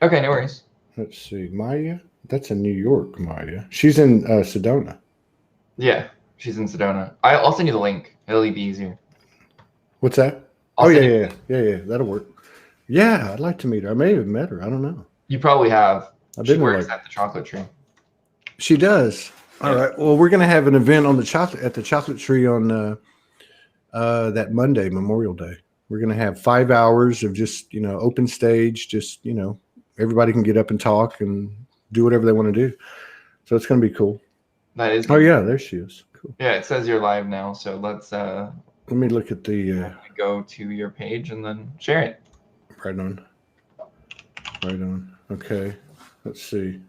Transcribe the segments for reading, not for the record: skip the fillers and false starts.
Okay, no worries. Let's see, Maya. That's in New York, Maya. She's in Sedona. Yeah, she's in Sedona. I'll send you the link. It'll be easier. What's that? I'll Oh yeah, send you. yeah, yeah, yeah. That'll work. Yeah, I'd like to meet her. I may have met her. I don't know. You probably have. I've She been there works like at the chocolate tree. she does. All Yeah. right. Well, we're gonna have an event on the chocolate at the chocolate tree on that Monday, Memorial Day. We're gonna have 5 hours of just open stage. Just everybody can get up and talk and do whatever they want to do. So it's gonna be cool. That is Oh gonna be. yeah, there she is. Cool. Yeah, it says you're live now, so let's Let me look at the go to your page and then share it. right on. Right on. Okay. Let's see.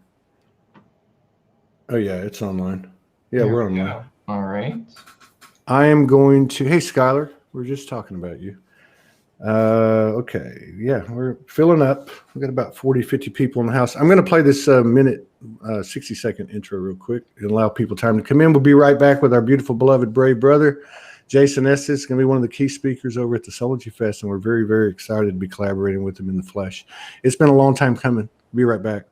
Oh yeah, it's online. Yeah, There we're we online. go. All right. I am going to. Hey, Skylar, we are just talking about you. Okay. Yeah, we're filling up. We've got about 40, 50 people in the house. I'm going to play this minute, 60-second intro real quick and allow people time to come in. We'll be right back with our beautiful, beloved, brave brother, Jason Estes, going to be one of the key speakers over at the Soulogy Fest, and we're very, very excited to be collaborating with him in the flesh. It's been a long time coming. Be right back.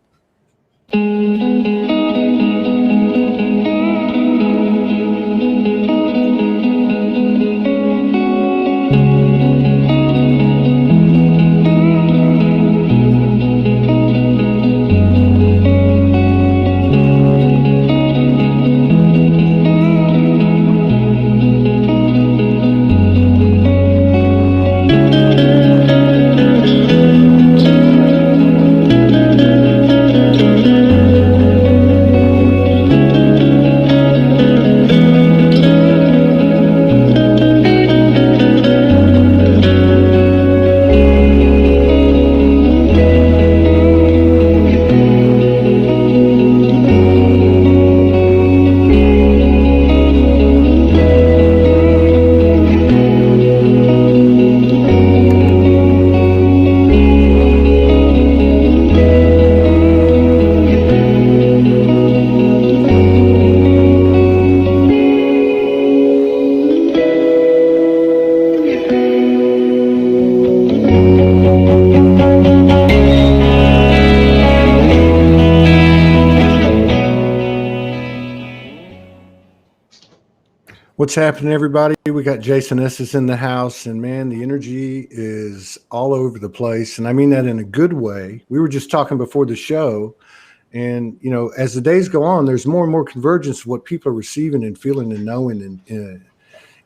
What's happening, everybody? We got Jason Estes in the house, and man, the energy is all over the place. And I mean that in a good way. We were just talking before the show, and as the days go on, there's more and more convergence of what people are receiving and feeling and knowing and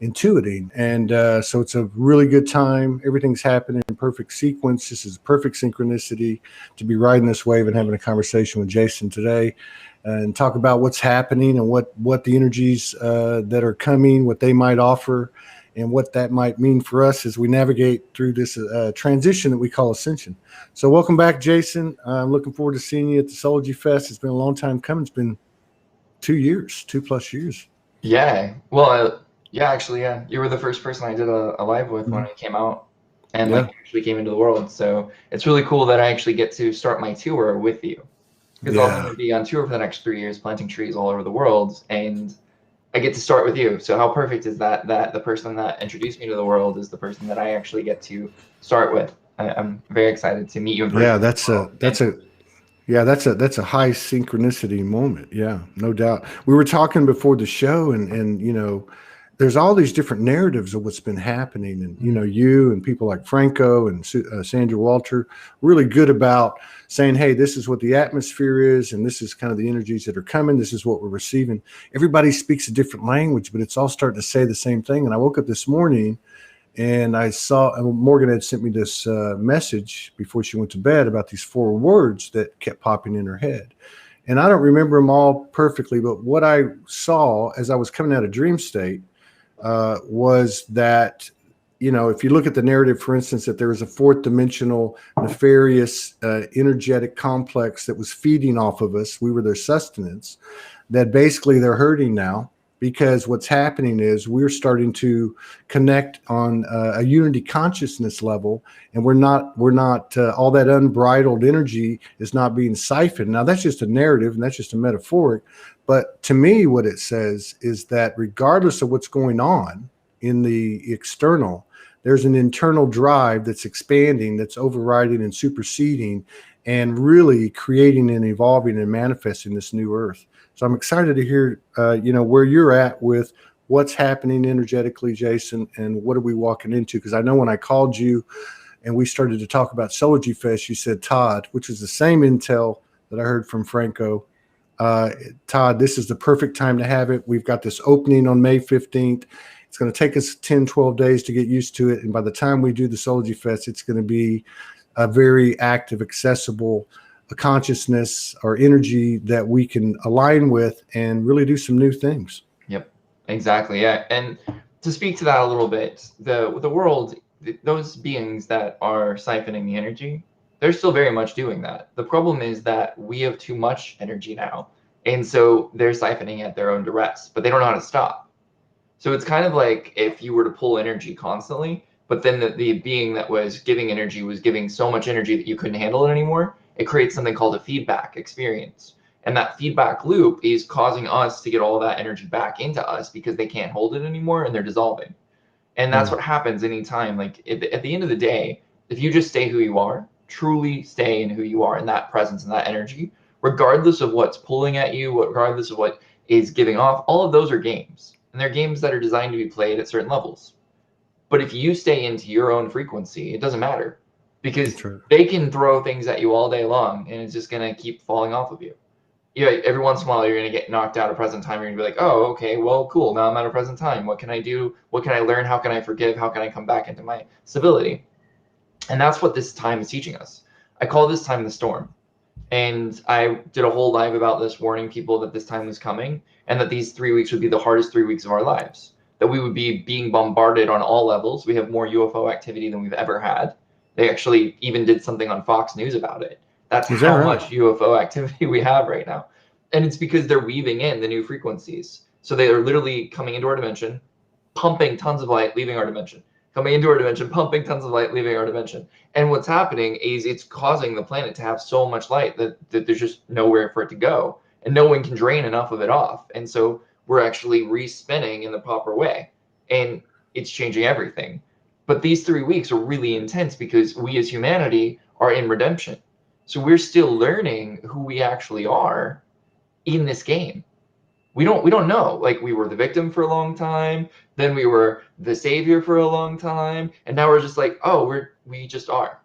intuiting. And so it's a really good time. Everything's happening in perfect sequence. This is perfect synchronicity to be riding this wave and having a conversation with Jason today and talk about what's happening and what the energies that are coming, what they might offer, and what that might mean for us as we navigate through this transition that we call Ascension. So welcome back, Jason. I'm looking forward to seeing you at the Soulogy Fest. It's been a long time coming. It's been 2 years, 2+ years. Yeah. Well, yeah, actually, yeah. You were the first person I did a live with when I came out and Yeah. actually came into the world. So it's really cool that I actually get to start my tour with you. Because I'm going Yeah. to be on tour for the next 3 years, planting trees all over the world, and I get to start with you. So how perfect is that? That the person that introduced me to the world is the person that I actually get to start with. I'm very excited to meet you in person. Yeah, that's a high synchronicity moment. Yeah, no doubt. We were talking before the show, and there's all these different narratives of what's been happening, and you and people like Franco and Sandra Walter really good about saying, hey, this is what the atmosphere is, and this is kind of the energies that are coming. This is what we're receiving. Everybody speaks a different language, but it's all starting to say the same thing. And I woke up this morning and I saw Morgan had sent me this message before she went to bed about these 4 words that kept popping in her head. And I don't remember them all perfectly, but what I saw as I was coming out of dream state was that, if you look at the narrative, for instance, that there was a 4th dimensional nefarious energetic complex that was feeding off of us. We were their sustenance, that basically they're hurting now. Because what's happening is we're starting to connect on a unity consciousness level, and we're not all that unbridled energy is not being siphoned. Now that's just a narrative and that's just a metaphoric, but to me what it says is that regardless of what's going on in the external, there's an internal drive that's expanding, that's overriding and superseding, and really creating and evolving and manifesting this new earth. So I'm excited to hear, where you're at with what's happening energetically, Jason, and what are we walking into? Because I know when I called you and we started to talk about Soulogy Fest, you said, Todd, which is the same intel that I heard from Franco. Todd, this is the perfect time to have it. We've got this opening on May 15th. It's going to take us 10, 12 days to get used to it. And by the time we do the Soulogy Fest, it's going to be a very active, accessible consciousness or energy that we can align with and really do some new things. Yep, exactly. Yeah. And to speak to that a little bit, the world, those beings that are siphoning the energy, they're still very much doing that. The problem is that we have too much energy now. And so they're siphoning at their own duress, but they don't know how to stop. So it's kind of like if you were to pull energy constantly, but then the being that was giving energy was giving so much energy that you couldn't handle it anymore, it creates something called a feedback experience. And that feedback loop is causing us to get all that energy back into us because they can't hold it anymore and they're dissolving. And that's what happens anytime. Like at the end of the day, if you just stay who you are, truly stay in who you are, in that presence and that energy, regardless of what's pulling at you, regardless of what is giving off, all of those are games. And they're games that are designed to be played at certain levels. But if you stay into your own frequency, it doesn't matter, because they can throw things at you all day long and it's just going to keep falling off of you. Yeah, every once in a while you're going to get knocked out of present time. You're going to be like, oh, okay, well, cool. Now I'm out of present time. What can I do? What can I learn? How can I forgive? How can I come back into my civility? And that's what this time is teaching us. I call this time the storm. And I did a whole live about this, warning people that this time was coming and that these 3 weeks would be the hardest 3 weeks of our lives, that we would be being bombarded on all levels. We have more UFO activity than we've ever had. They actually even did something on Fox News about it. That's how much UFO activity we have right now. And it's because they're weaving in the new frequencies. So they are literally coming into our dimension, pumping tons of light, leaving our dimension. Coming into our dimension, pumping tons of light, leaving our dimension. And what's happening is it's causing the planet to have so much light that there's just nowhere for it to go. And no one can drain enough of it off. And so we're actually respinning in the proper way. And it's changing everything. But these 3 weeks are really intense because we as humanity are in redemption. So we're still learning who we actually are in this game. We don't know. Like, we were the victim for a long time, then we were the savior for a long time, and now we're just like, oh, we just are.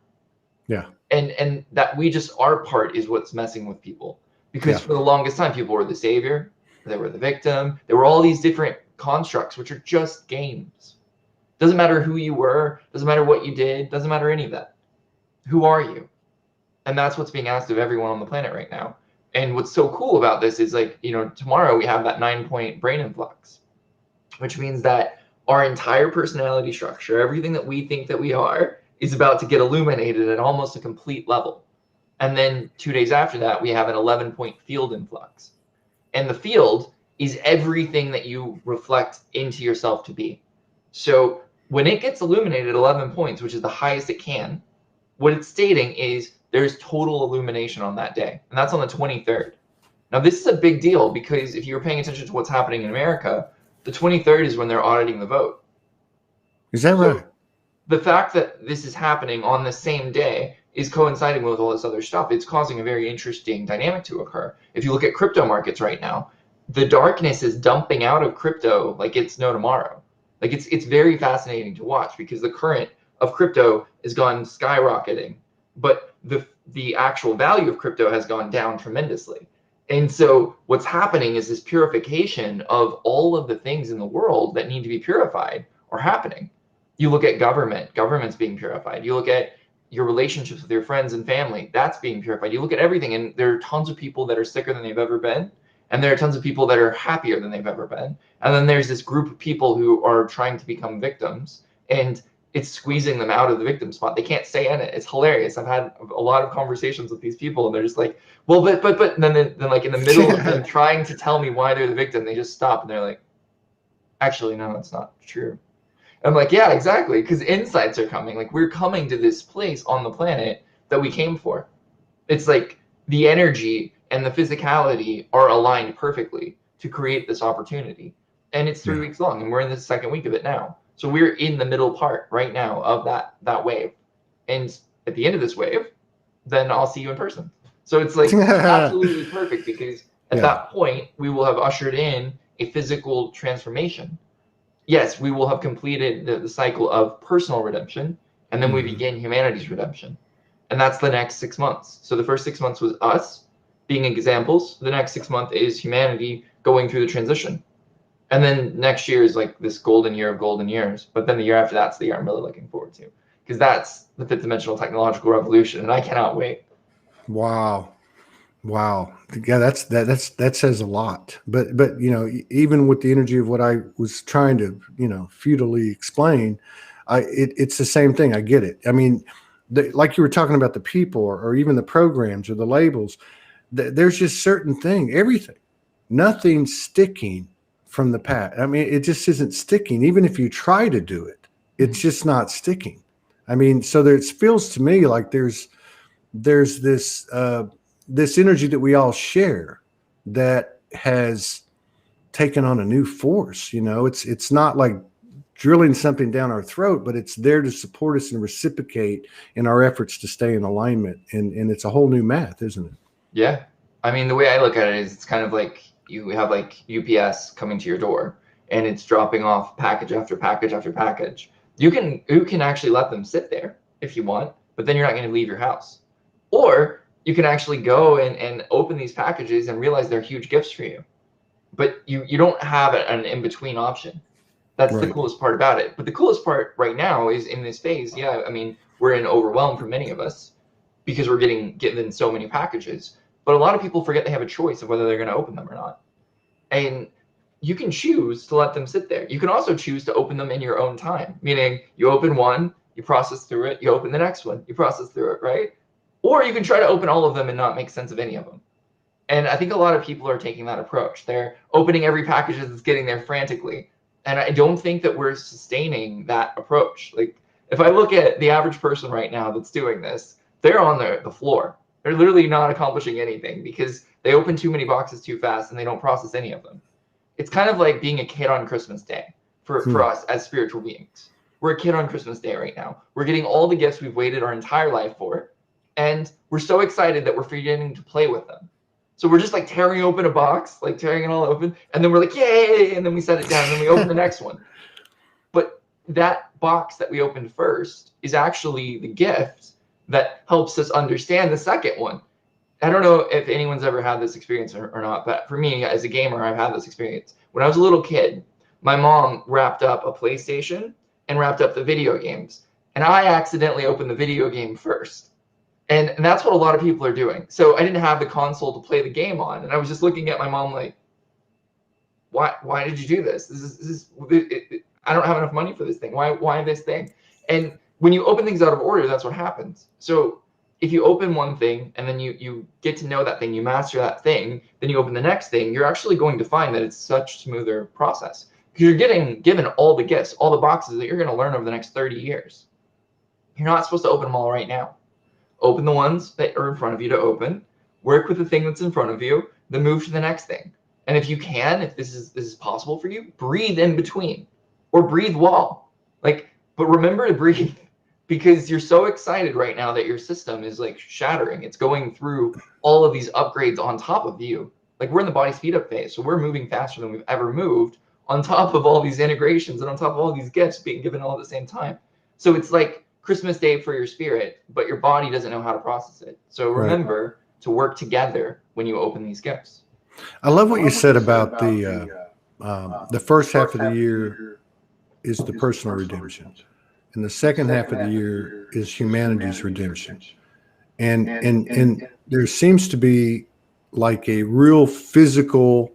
Yeah. And that we just are part is what's messing with people. Because for the longest time, people were the savior, they were the victim, there were all these different constructs, which are just games. Doesn't matter who you were, doesn't matter what you did, doesn't matter any of that. Who are you? And that's what's being asked of everyone on the planet right now. And what's so cool about this is, like, tomorrow we have that 9-point brain influx, which means that our entire personality structure, everything that we think that we are, is about to get illuminated at almost a complete level. And then 2 days after that, we have an 11-point field influx. And the field is everything that you reflect into yourself to be. So when it gets illuminated at 11 points, which is the highest it can, what it's stating is there's total illumination on that day. And that's on the 23rd. Now, this is a big deal because if you were paying attention to what's happening in America, the 23rd is when they're auditing the vote. Is that right? The fact that this is happening on the same day is coinciding with all this other stuff. It's causing a very interesting dynamic to occur. If you look at crypto markets right now, the darkness is dumping out of crypto like it's no tomorrow. Like, it's very fascinating to watch because the current of crypto has gone skyrocketing, but the actual value of crypto has gone down tremendously. And so what's happening is this purification of all of the things in the world that need to be purified are happening. You look at government's being purified. You look at your relationships with your friends and family, that's being purified. You look at everything, and there are tons of people that are sicker than they've ever been, and there are tons of people that are happier than they've ever been. And then there's this group of people who are trying to become victims, and it's squeezing them out of the victim spot. They can't stay in it. It's hilarious. I've had a lot of conversations with these people, and they're just like, well, but, and then like in the middle of them trying to tell me why they're the victim, they just stop and they're like, actually, no, it's not true. I'm like, yeah, exactly, because insights are coming. Like, we're coming to this place on the planet that we came for. It's like the energy and the physicality are aligned perfectly to create this opportunity. And it's 3 weeks long, and we're in the second week of it now. So we're in the middle part right now of that wave. And at the end of this wave, then I'll see you in person. So it's like absolutely perfect, because at that point we will have ushered in a physical transformation. Yes, we will have completed the cycle of personal redemption, and then we begin humanity's redemption. And that's the next 6 months. So the first 6 months was us being examples. The next 6 months is humanity going through the transition. And then next year is like this golden year of golden years. But then the year after that's the year I'm really looking forward to, because that's the fifth dimensional technological revolution, and I cannot wait. Wow. Yeah, that says a lot. But you know, even with the energy of what I was trying to, you know, futilely explain, it's the same thing. I get it. I mean, like you were talking about the people, or even the programs or the labels, there's just certain everything, nothing's sticking from the past. I mean, it just isn't sticking. Even if you try to do it, it's just not sticking. I mean, so it feels to me like there's this this energy that we all share that has taken on a new force. You know, it's not like drilling something down our throat, but it's there to support us and reciprocate in our efforts to stay in alignment. And it's a whole new math, isn't it? Yeah. I mean, the way I look at it is, it's kind of like you have like UPS coming to your door, and it's dropping off package after package after package. You can actually let them sit there if you want, but then you're not going to leave your house. Or you can actually go and open these packages and realize they're huge gifts for you. But you don't have an in-between option. That's right. The coolest part about it. But the coolest part right now is in this phase, yeah, I mean, we're in overwhelm for many of us because we're getting given so many packages. But a lot of people forget they have a choice of whether they're going to open them or not. And you can choose to let them sit there. You can also choose to open them in your own time, meaning you open one, you process through it, you open the next one, you process through it, right? Or you can try to open all of them and not make sense of any of them. And I think a lot of people are taking that approach. They're opening every package that's getting there frantically. And I don't think that we're sustaining that approach. Like, if I look at the average person right now that's doing this, they're on the floor. They're literally not accomplishing anything because they open too many boxes too fast and they don't process any of them. It's kind of like being a kid on Christmas Day for us as spiritual beings. We're a kid on Christmas Day right now. We're getting all the gifts we've waited our entire life for. And we're so excited that we're forgetting to play with them. So we're just like tearing open a box, like tearing it all open. And then we're like, yay! And then we set it down and then we open the next one. But that box that we opened first is actually the gift that helps us understand the second one. I don't know if anyone's ever had this experience or not, but for me as a gamer, I've had this experience. When I was a little kid, my mom wrapped up a PlayStation and wrapped up the video games. And I accidentally opened the video game first. And that's what a lot of people are doing. So I didn't have the console to play the game on. And I was just looking at my mom like, why did you do this? I don't have enough money for this thing. Why this thing? And when you open things out of order, that's what happens. So if you open one thing and then you get to know that thing, you master that thing, then you open the next thing, you're actually going to find that it's such a smoother process. Because you're getting given all the gifts, all the boxes that you're going to learn over the next 30 years. You're not supposed to open them all right now. Open the ones that are in front of you to open, work with the thing that's in front of you, then move to the next thing. And if you can, if this is possible for you, breathe in between or breathe while. But remember to breathe, because you're so excited right now that your system is like shattering. It's going through all of these upgrades on top of you. Like, we're in the body speed up phase, so we're moving faster than we've ever moved on top of all these integrations and on top of all these gifts being given all at the same time. So it's like Christmas Day for your spirit, but your body doesn't know how to process it. So remember to work together when you open these gifts. I love what you said about the first half of the year is the personal redemption, and the second half of the year is humanity's redemption. And there seems to be like a real physical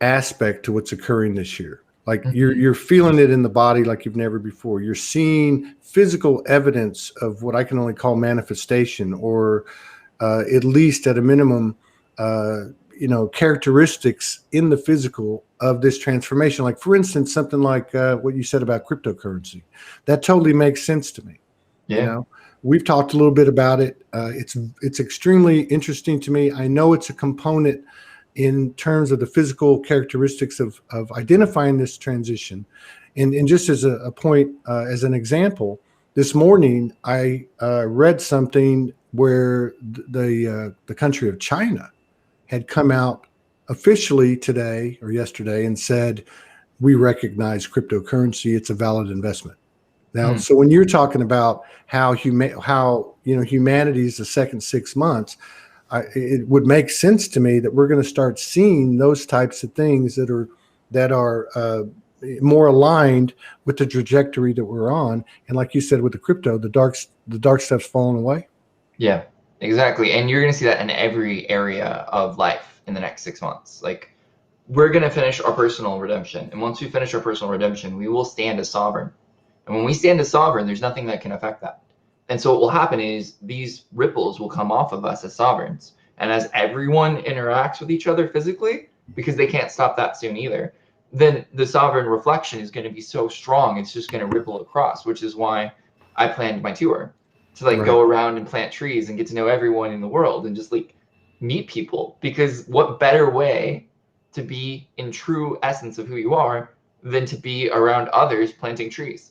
aspect to what's occurring this year. Like you're feeling it in the body like you've never before. You're seeing physical evidence of what I can only call manifestation, or at least at a minimum, characteristics in the physical of this transformation. Like, for instance, something like what you said about cryptocurrency. That totally makes sense to me. Yeah. You know, we've talked a little bit about it. It's extremely interesting to me. I know it's a component in terms of the physical characteristics of identifying this transition. And just as a point, as an example, this morning I read something where the country of China had come out officially today or yesterday and said, we recognize cryptocurrency. It's a valid investment. Now, so when you're talking about how humanity's the second 6 months, it would make sense to me that we're going to start seeing those types of things that are more aligned with the trajectory that we're on. And like you said, with the crypto, the dark stuff's falling away. Yeah, exactly. And you're going to see that in every area of life in the next 6 months. Like, we're going to finish our personal redemption. And once we finish our personal redemption, we will stand as sovereign. And when we stand as sovereign, there's nothing that can affect that. And so what will happen is these ripples will come off of us as sovereigns. And as everyone interacts with each other physically, because they can't stop that soon either, then the sovereign reflection is going to be so strong, it's just going to ripple across, which is why I planned my tour to like go around and plant trees and get to know everyone in the world and just like meet people. Because what better way to be in true essence of who you are than to be around others planting trees,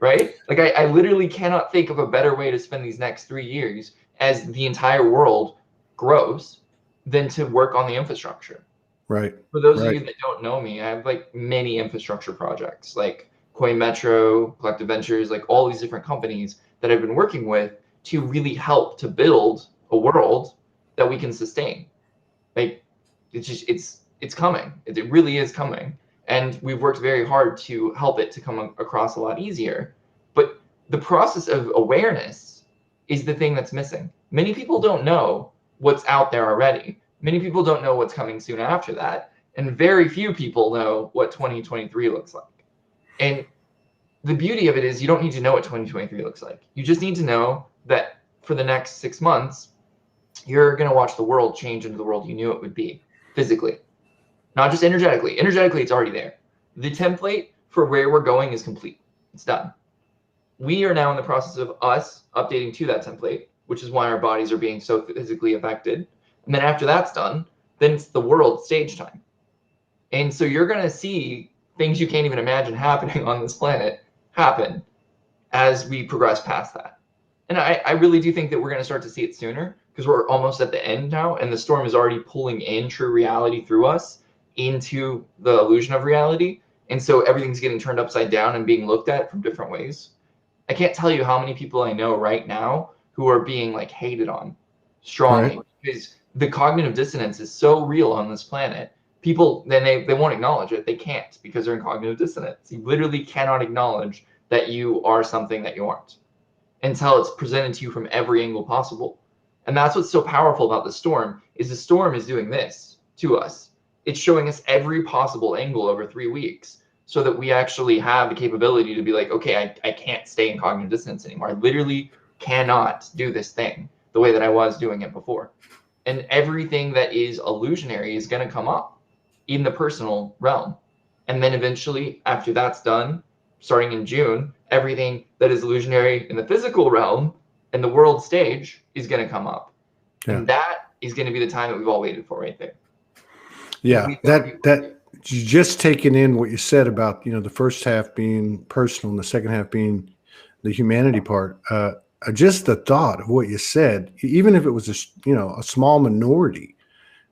right? Like I literally cannot think of a better way to spend these next 3 years as the entire world grows than to work on the infrastructure. Right. For those of you that don't know me, I have like many infrastructure projects like Coin Metro, Collective Ventures, like all these different companies that I've been working with to really help to build a world that we can sustain. Like it's coming. It really is coming. And we've worked very hard to help it to come across a lot easier. But the process of awareness is the thing that's missing. Many people don't know what's out there already. Many people don't know what's coming soon after that. And very few people know what 2023 looks like. And the beauty of it is you don't need to know what 2023 looks like. You just need to know that for the next 6 months, you're going to watch the world change into the world you knew it would be physically, not just energetically. Energetically, it's already there. The template for where we're going is complete. It's done. We are now in the process of us updating to that template, which is why our bodies are being so physically affected. And then after that's done, then it's the world stage time. And so you're going to see things you can't even imagine happening on this planet happen as we progress past that. And I really do think that we're going to start to see it sooner because we're almost at the end now, and the storm is already pulling in true reality through us into the illusion of reality. And so everything's getting turned upside down and being looked at from different ways. I can't tell you how many people I know right now who are being like hated on strongly because the cognitive dissonance is so real on this planet. People, then they won't acknowledge it. They can't because they're in cognitive dissonance. You literally cannot acknowledge that you are something that you aren't until it's presented to you from every angle possible. And that's what's so powerful about the storm is doing this to us. It's showing us every possible angle over 3 weeks so that we actually have the capability to be like, okay, I can't stay in cognitive dissonance anymore. I literally cannot do this thing the way that I was doing it before. And everything that is illusionary is going to come up in the personal realm. And then eventually, after that's done, starting in June, everything that is illusionary in the physical realm and the world stage is going to come up. Yeah. And that is going to be the time that we've all waited for right there. Yeah, that just taking in what you said about, the first half being personal and the second half being the humanity part. Just the thought of what you said, even if it was a small minority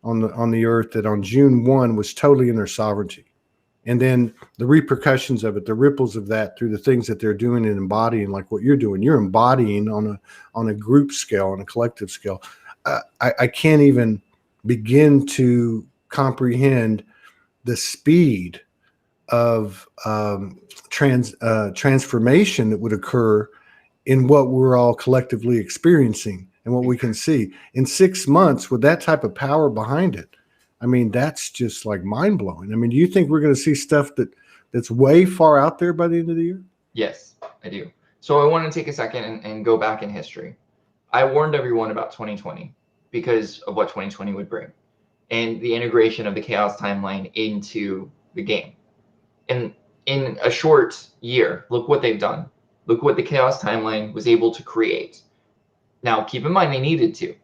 on the earth that on June 1 was totally in their sovereignty. And then the repercussions of it, the ripples of that through the things that they're doing and embodying, like what you're doing, you're embodying on a group scale, on a collective scale. I can't even begin to comprehend the speed of transformation that would occur in what we're all collectively experiencing and what we can see in 6 months with that type of power behind it. I mean, that's just like mind blowing. I mean, do you think we're going to see stuff that's way far out there by the end of the year? Yes, I do. So I want to take a second and go back in history. I warned everyone about 2020 because of what 2020 would bring and the integration of the chaos timeline into the game. And in a short year, look what they've done. Look what the chaos timeline was able to create. Now, keep in mind they needed to.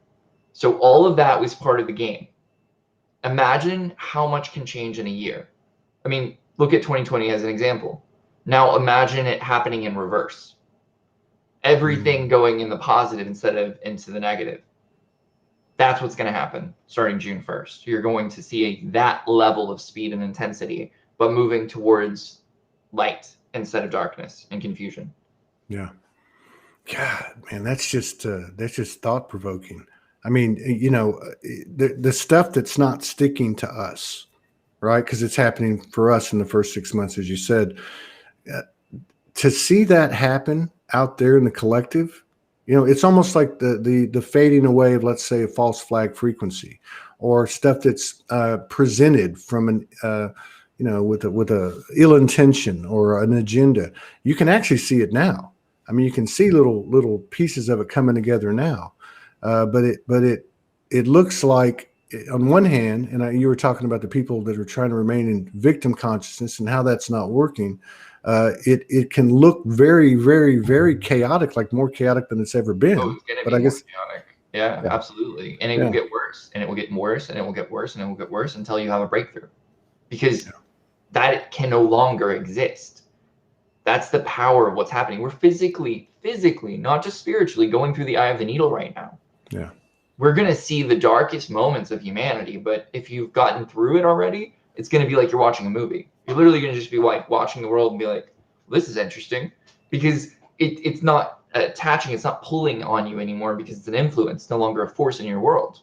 So all of that was part of the game. Imagine how much can change in a year. I mean, look at 2020 as an example. Now imagine it happening in reverse. everything going in the positive instead of into the negative. That's what's going to happen starting June 1st. You're going to see that level of speed and intensity, but moving towards light instead of darkness and confusion. Yeah. God, man, that's just thought provoking. I mean, you know, the stuff that's not sticking to us, right? Because it's happening for us in the first 6 months, as you said. To see that happen out there in the collective, you know, it's almost like the fading away of, let's say, a false flag frequency, or stuff that's presented from an you know, with a ill intention or an agenda. You can actually see it now. I mean, you can see little pieces of it coming together now, but it looks like, on one hand, and you were talking about the people that are trying to remain in victim consciousness and how that's not working. It can look very, very, very chaotic, like more chaotic than it's ever been. Oh, it's going to but be I more guess chaotic. Yeah, yeah, absolutely. And it yeah, will get worse, and it will get worse, and it will get worse, and it will get worse until you have a breakthrough, because that can no longer exist. That's the power of what's happening. We're physically, not just spiritually, going through the eye of the needle right now. yeah. We're going to see the darkest moments of humanity, but if you've gotten through it already, it's going to be like you're watching a movie. You're literally going to just be like watching the world and be like, this is interesting, because it's not attaching, it's not pulling on you anymore, because it's an influence, it's no longer a force in your world.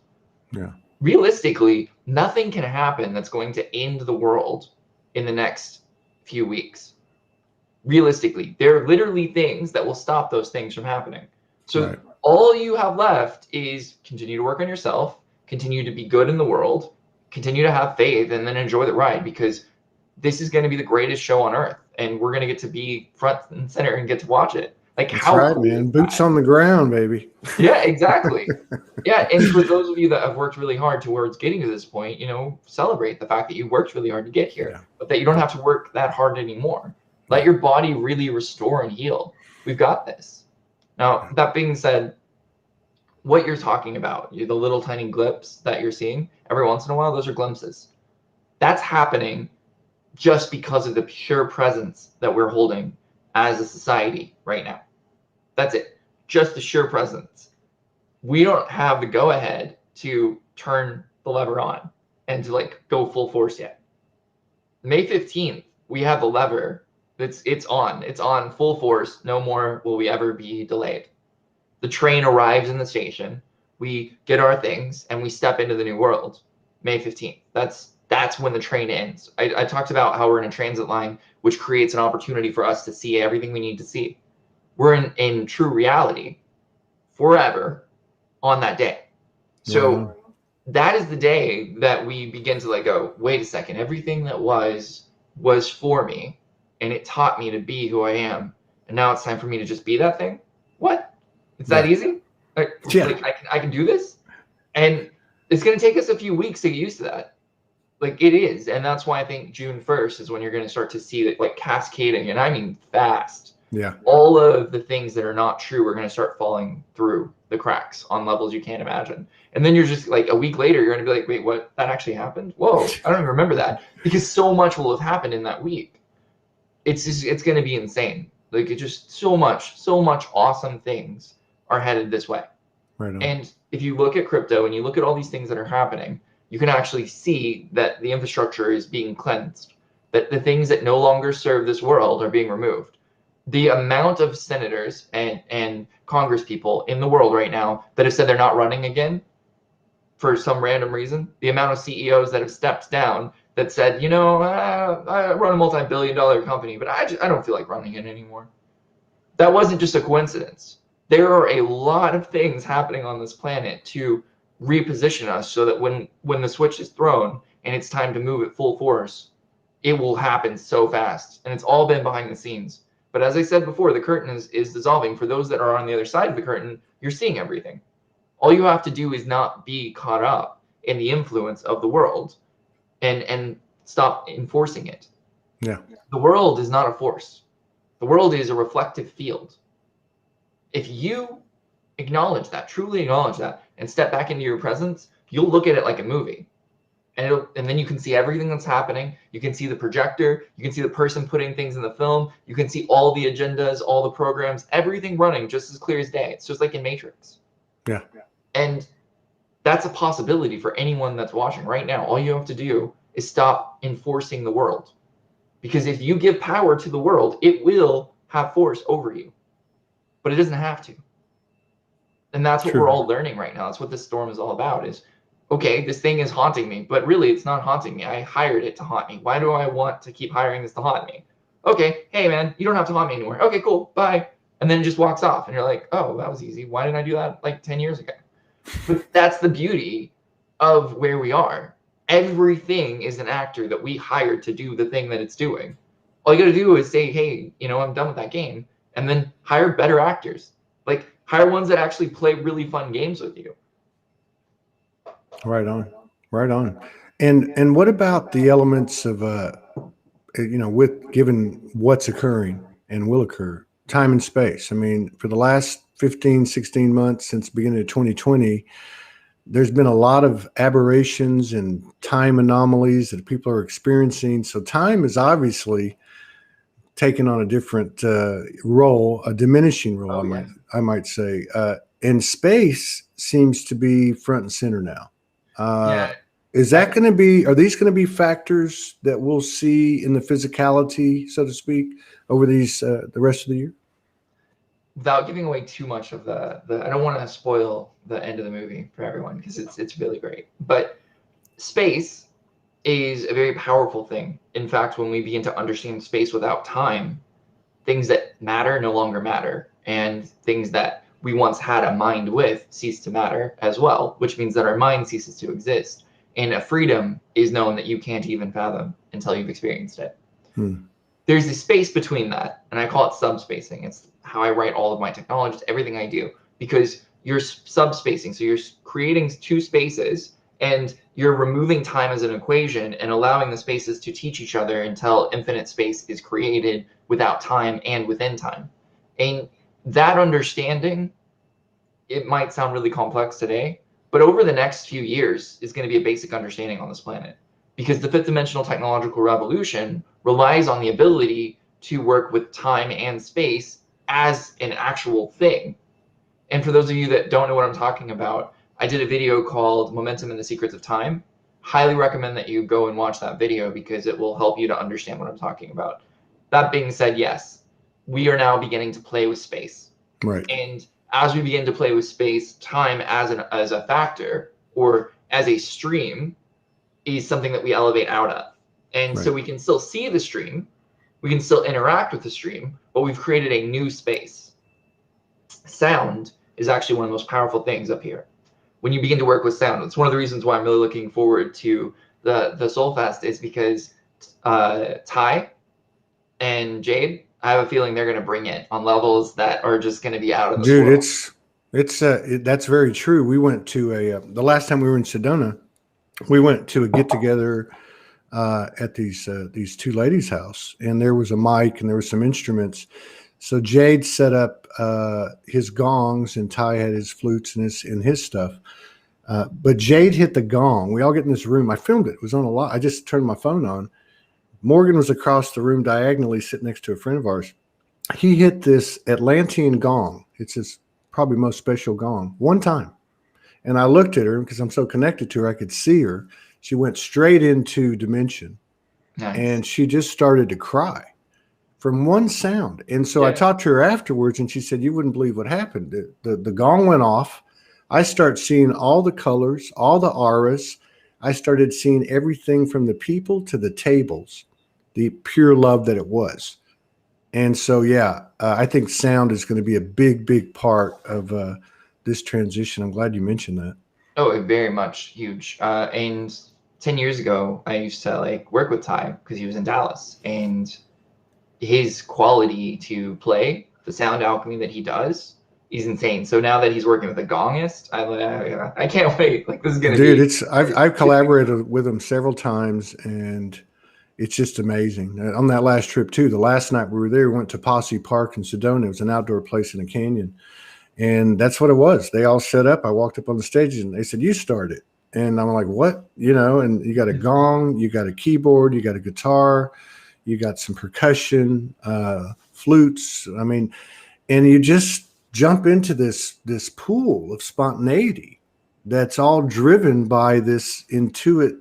Yeah. Realistically, nothing can happen that's going to end the world in the next few weeks. Realistically, there are literally things that will stop those things from happening. So Right. all you have left is continue to work on yourself, continue to be good in the world, continue to have faith, and then enjoy the ride, because this is going to be the greatest show on earth, and we're going to get to be front and center and get to watch it. Like, That's how right, cool man. is Boots that? on the ground, baby. Yeah, exactly. Yeah, and for those of you that have worked really hard towards getting to this point, you know, celebrate the fact that you worked really hard to get here, Yeah. but that you don't have to work that hard anymore. Let your body really restore and heal. We've got this. Now, that being said, what you're talking about, the little tiny glimpses that you're seeing every once in a while, those are glimpses. That's happening just because of the pure presence that we're holding as a society right now. That's it. Just the sheer presence. We don't have the go ahead to turn the lever on and to like go full force yet. May 15th, we have the lever. It's on full force. No more will we ever be delayed. The train arrives in the station. We get our things and we step into the new world. May 15th. That's when the train ends. I talked about how we're in a transit line, which creates an opportunity for us to see everything we need to see. We're in true reality forever on that day. So that is the day that we begin to like go, wait a second, everything that was for me, and it taught me to be who I am. And now it's time for me to just be that thing. What? It's that easy? Like I can do this? And it's going to take us a few weeks to get used to that. Like it is. And that's why I think June 1st is when you're going to start to see that, like, cascading, and I mean fast. Yeah. All of the things that are not true are going to start falling through the cracks on levels you can't imagine. And then you're just like, a week later, you're going to be like, wait, what? That actually happened? Whoa, I don't even remember that. Because so much will have happened in that week. It's going to be insane. Like, it's just so much awesome things are headed this way. Right on. And if you look at crypto and you look at all these things that are happening, you can actually see that the infrastructure is being cleansed, that the things that no longer serve this world are being removed. The amount of senators and Congress people in the world right now that have said they're not running again for some random reason, the amount of CEOs that have stepped down that said, you know, I run a multi-billion-dollar company, but I don't feel like running it anymore. That wasn't just a coincidence. There are a lot of things happening on this planet to reposition us so that when the switch is thrown and it's time to move at full force, it will happen so fast. And it's all been behind the scenes. But as I said before, the curtain is dissolving. For those that are on the other side of the curtain, you're seeing everything. All you have to do is not be caught up in the influence of the world and stop enforcing it. Yeah. The world is not a force. The world is a reflective field. If you acknowledge that, truly acknowledge that, and step back into your presence, you'll look at it like a movie. and then you can see everything that's happening. You can see the projector, you can see the person putting things in the film, you can see all the agendas, all the programs, everything running just as clear as day. It's just like in Matrix. Yeah. And that's a possibility for anyone that's watching right now. All you have to do is stop enforcing the world. Because if you give power to the world, it will have force over you. But it doesn't have to. And that's what True. we're all learning right now. That's what this storm is all about is, okay, this thing is haunting me, but really it's not haunting me. I hired it to haunt me. Why do I want to keep hiring this to haunt me? Okay, hey man, you don't have to haunt me anymore. Okay, cool, bye. And then it just walks off and you're like, oh, that was easy. Why didn't I do that like 10 years ago? But that's the beauty of where we are. Everything is an actor that we hired to do the thing that it's doing. All you got to do is say, hey, I'm done with that game. And then hire better actors. Like, hire ones that actually play really fun games with you. Right on. Right on. And what about the elements of, with given what's occurring and will occur, time and space? I mean, for the last 15, 16 months since the beginning of 2020, there's been a lot of aberrations and time anomalies that people are experiencing. So time is obviously taken on a different role, a diminishing role, I might say. And space seems to be front and center now. Is that going to be, are these going to be factors that we'll see in the physicality, so to speak, over these the rest of the year? Without giving away too much of the I don't want to spoil the end of the movie for everyone because it's really great. But space is a very powerful thing. In fact, when we begin to understand space without time, things that matter no longer matter, and things that we once had a mind with cease to matter as well, which means that our mind ceases to exist. And a freedom is known that you can't even fathom until you've experienced it. There's a space between that, and I call it subspacing. It's how I write all of my technologies, everything I do, because you're subspacing. So you're creating two spaces, and you're removing time as an equation and allowing the spaces to teach each other until infinite space is created without time and within time. And that understanding, it might sound really complex today, but over the next few years is going to be a basic understanding on this planet, because the fifth dimensional technological revolution relies on the ability to work with time and space as an actual thing. And for those of you that don't know what I'm talking about, I did a video called Momentum and the Secrets of Time. Highly recommend that you go and watch that video because it will help you to understand what I'm talking about. That being said, yes, we are now beginning to play with space. Right. And as we begin to play with space, time as a factor or as a stream is something that we elevate out of. And so we can still see the stream, we can still interact with the stream, but we've created a new space. Sound is actually one of the most powerful things up here. When you begin to work with sound, it's one of the reasons why I'm really looking forward to the Soul Fest is because Ty and Jade, I have a feeling they're going to bring it on levels that are just going to be out of this world. That's very true. We went to the last time we were in Sedona, we went to a get together at these two ladies' house, and there was a mic and there were some instruments. So Jade set up his gongs, and Ty had his flutes and his stuff. But Jade hit the gong. We all get in this room. I filmed it. It was on a lot. I just turned my phone on. Morgan was across the room diagonally sitting next to a friend of ours. He hit this Atlantean gong. It's his probably most special gong one time. And I looked at her because I'm so connected to her. I could see her. She went straight into dimension. Nice. And she just started to cry from one sound. And so I talked to her afterwards, and she said, you wouldn't believe what happened. The gong went off. I start seeing all the colors, all the auras. I started seeing everything from the people to the tables, the pure love that it was. And so, I think sound is going to be a big, big part of this transition. I'm glad you mentioned that. Oh, very much huge. And 10 years ago, I used to work with Ty because he was in Dallas, and his quality to play, the sound alchemy that he does, is insane. So now that he's working with a gongist, I can't wait. This is gonna be. I've collaborated with him several times, and it's just amazing. On that last trip too, the last night we were there, we went to Posse Park in Sedona. It was an outdoor place in a canyon, and that's what it was. They all set up. I walked up on the stage, and they said, "You started." And I'm like, what? You know, and you got a gong, you got a keyboard, you got a guitar, you got some percussion, flutes. I mean, and you just jump into this pool of spontaneity that's all driven by this intuitive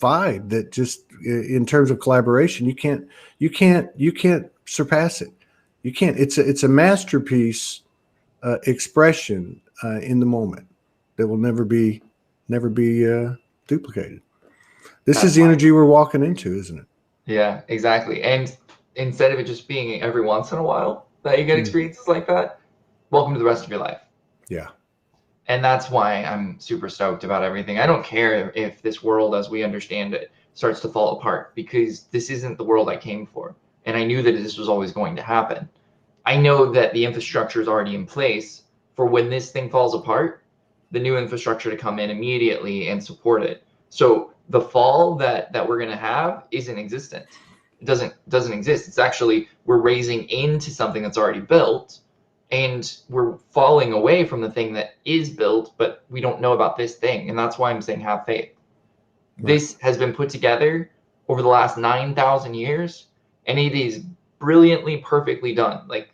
vibe that just, in terms of collaboration, you can't surpass it. You can't. It's a masterpiece expression in the moment that will never be duplicated. This That's is the why. energy we're walking into, isn't it? Yeah, exactly. And instead of it just being every once in a while that you get experiences like that, welcome to the rest of your life. Yeah. And that's why I'm super stoked about everything. I don't care if this world as we understand it starts to fall apart, because this isn't the world I came for. And I knew that this was always going to happen. I know that the infrastructure is already in place for when this thing falls apart, the new infrastructure to come in immediately and support it. So the fall that we're going to have isn't existent. It doesn't exist. It's actually, we're raising into something that's already built, and we're falling away from the thing that is built, but we don't know about this thing. And that's why I'm saying have faith. Right. This has been put together over the last 9,000 years, and it is brilliantly, perfectly done. Like,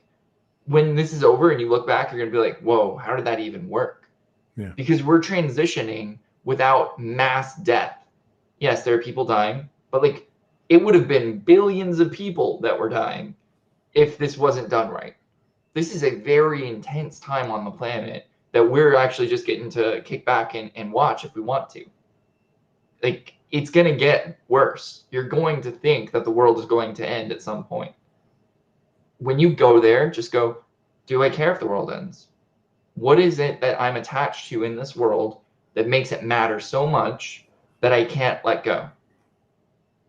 when this is over and you look back, you're going to be like, whoa, how did that even work? Yeah. Because we're transitioning without mass death. Yes, there are people dying, but like, it would have been billions of people that were dying if this wasn't done right. This is a very intense time on the planet that we're actually just getting to kick back and watch if we want to. Like, it's going to get worse. You're going to think that the world is going to end at some point. When you go there, just go, do I care if the world ends? What is it that I'm attached to in this world that makes it matter so much that I can't let go?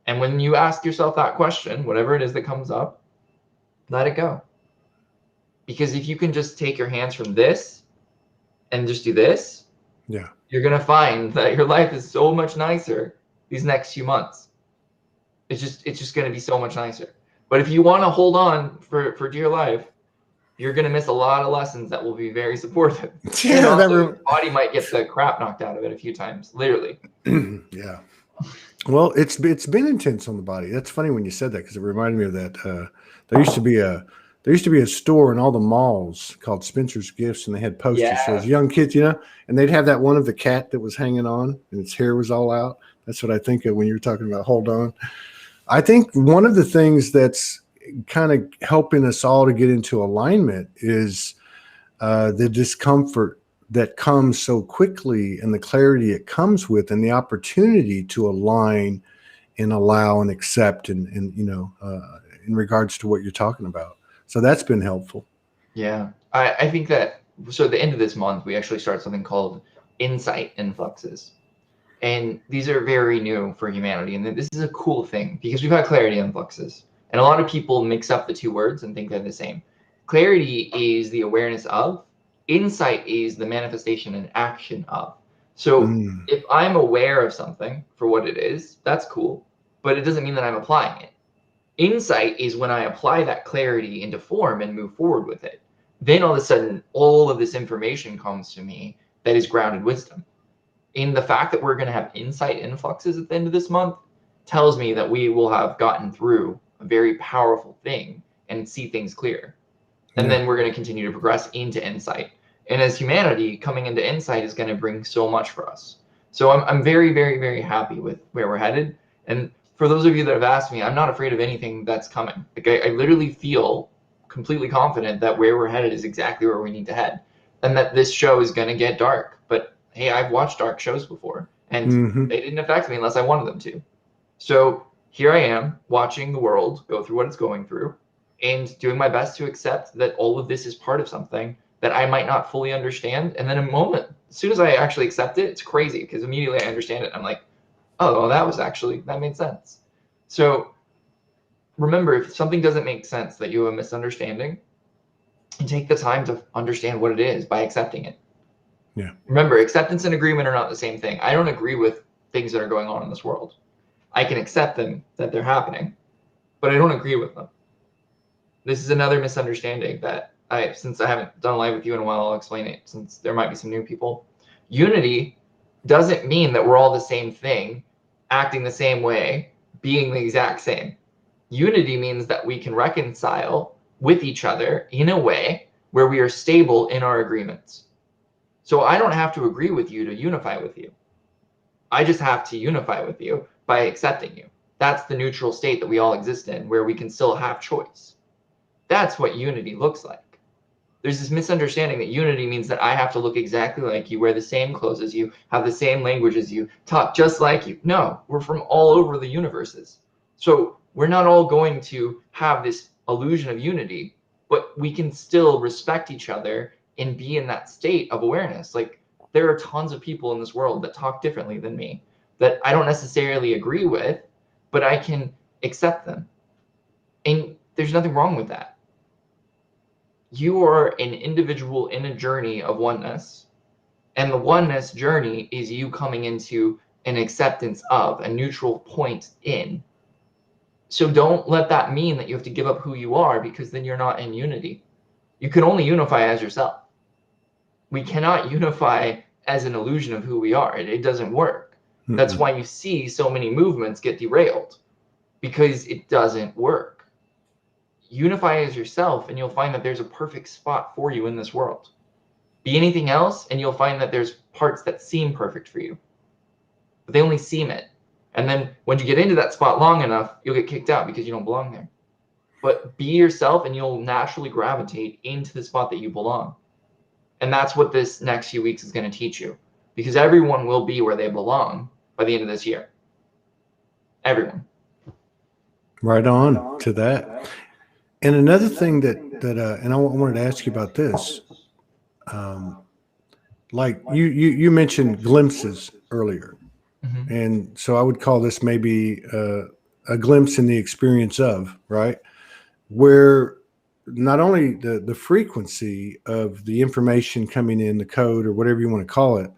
And when you ask yourself that question, whatever it is that comes up, let it go. Because if you can just take your hands from this and just do this, yeah, you're going to find that your life is so much nicer these next few months. It's just going to be so much nicer. But if you want to hold on for dear life, you're going to miss a lot of lessons that will be very supportive. Yeah, and also, your body might get the crap knocked out of it a few times, literally. Yeah. Well, it's been intense on the body. That's funny when you said that, because it reminded me of that. There used to be a store in all the malls called Spencer's Gifts, and they had posters for those young kids, you know, and they'd have that one of the cat that was hanging on and its hair was all out. That's what I think of when you're talking about hold on. I think one of the things that's kind of helping us all to get into alignment is the discomfort that comes so quickly, and the clarity it comes with, and the opportunity to align and allow and accept, and you know, in regards to what you're talking about. So that's been helpful. Yeah, I think that, so at the end of this month, we actually start something called Insight Influxes. And these are very new for humanity. And this is a cool thing, because we've had clarity influxes. And a lot of people mix up the two words and think they're the same. Clarity is the awareness of. Insight is the manifestation and action of. So if I'm aware of something for what it is, that's cool. But it doesn't mean that I'm applying it. Insight is when I apply that clarity into form and move forward with it. Then all of a sudden, all of this information comes to me that is grounded wisdom. In the fact that we're going to have insight influxes at the end of this month tells me that we will have gotten through a very powerful thing and see things clear. And then we're going to continue to progress into insight. And as humanity, coming into insight is going to bring so much for us. So I'm very, very, very happy with where we're headed. And for those of you that have asked me, I'm not afraid of anything that's coming. Like, I literally feel completely confident that where we're headed is exactly where we need to head. And that this show is going to get dark. But hey, I've watched dark shows before, and they didn't affect me unless I wanted them to. So here I am watching the world go through what it's going through, and doing my best to accept that all of this is part of something that I might not fully understand. And then in a moment, as soon as I actually accept it, it's crazy, because immediately I understand it. I'm like, oh, well, that made sense. So remember, if something doesn't make sense, that you have a misunderstanding, and take the time to understand what it is by accepting it. Yeah. Remember, acceptance and agreement are not the same thing. I don't agree with things that are going on in this world. I can accept them, that they're happening, but I don't agree with them. This is another misunderstanding that since I haven't done live with you in a while, I'll explain it, since there might be some new people. Unity doesn't mean that we're all the same thing, acting the same way, being the exact same. Unity means that we can reconcile with each other in a way where we are stable in our agreements. So I don't have to agree with you to unify with you. I just have to unify with you by accepting you. That's the neutral state that we all exist in, where we can still have choice. That's what unity looks like. There's this misunderstanding that unity means that I have to look exactly like you, wear the same clothes as you, have the same language as you, talk just like you. No, we're from all over the universes. So we're not all going to have this illusion of unity, but we can still respect each other and be in that state of awareness. Like, there are tons of people in this world that talk differently than me, that I don't necessarily agree with, but I can accept them. And there's nothing wrong with that. You are an individual in a journey of oneness, and the oneness journey is you coming into an acceptance of a neutral point in. So don't let that mean that you have to give up who you are, because then you're not in unity. You can only unify as yourself. We cannot unify as an illusion of who we are. It doesn't work. That's why you see so many movements get derailed, because it doesn't work. Unify as yourself, and you'll find that there's a perfect spot for you in this world. Be anything else, and you'll find that there's parts that seem perfect for you, but they only seem it. And then when you get into that spot long enough, you'll get kicked out because you don't belong there. But be yourself, and you'll naturally gravitate into the spot that you belong. And that's what this next few weeks is going to teach you, because everyone will be where they belong by the end of this year. Everyone. Right on to that. And another thing and I wanted to ask you about this. Like you mentioned glimpses earlier. Mm-hmm. And so I would call this maybe a glimpse in the experience of, right? Where not only the frequency of the information coming in, the code or whatever you want to call it,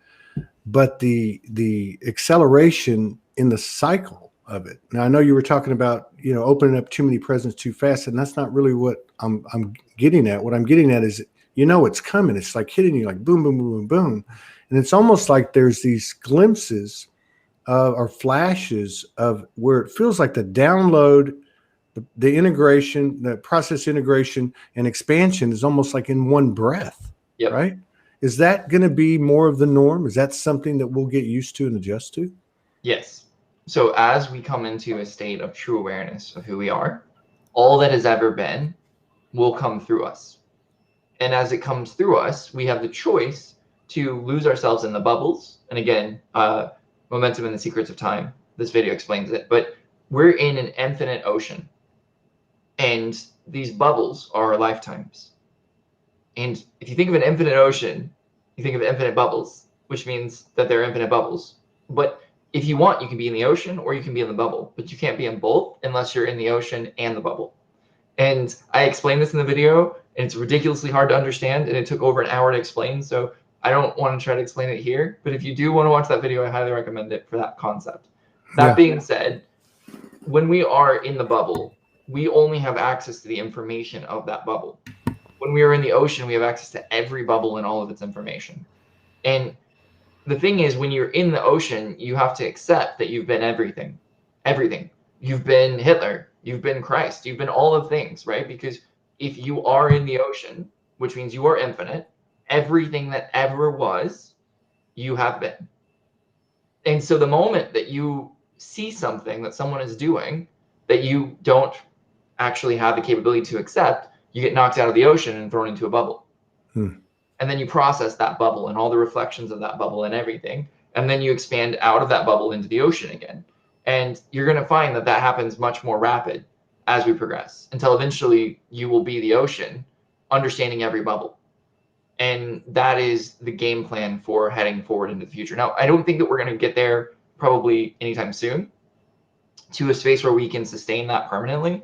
but the acceleration in the cycle of it. Now, I know you were talking about, opening up too many presents too fast, and that's not really what I'm getting at. What I'm getting at is, it's coming. It's like hitting you like boom, boom, boom, boom, boom. And it's almost like there's these glimpses or flashes of where it feels like the download, the integration, the process integration and expansion is almost like in one breath. Yep. Right? Is that going to be more of the norm? Is that something that we'll get used to and adjust to? Yes. So as we come into a state of true awareness of who we are, all that has ever been will come through us. And as it comes through us, we have the choice to lose ourselves in the bubbles. And again, Momentum and the Secrets of Time, this video explains it, but we're in an infinite ocean. And these bubbles are our lifetimes. And if you think of an infinite ocean, you think of infinite bubbles, which means that there are infinite bubbles. But if you want, you can be in the ocean or you can be in the bubble, but you can't be in both unless you're in the ocean and the bubble. And I explained this in the video, and it's ridiculously hard to understand, and it took over an hour to explain, so I don't want to try to explain it here. But if you do want to watch that video, I highly recommend it for that concept. That being said, when we are in the bubble, we only have access to the information of that bubble. When we are in the ocean, we have access to every bubble and all of its information. And the thing is, when you're in the ocean, you have to accept that you've been everything. Everything. You've been Hitler. You've been Christ. You've been all of things, right? Because if you are in the ocean, which means you are infinite, everything that ever was, you have been. And so the moment that you see something that someone is doing that you don't actually have the capability to accept, you get knocked out of the ocean and thrown into a bubble. And then you process that bubble and all the reflections of that bubble and everything. And then you expand out of that bubble into the ocean again. And you're going to find that that happens much more rapid as we progress, until eventually you will be the ocean, understanding every bubble. And that is the game plan for heading forward into the future. Now, I don't think that we're going to get there probably anytime soon to a space where we can sustain that permanently,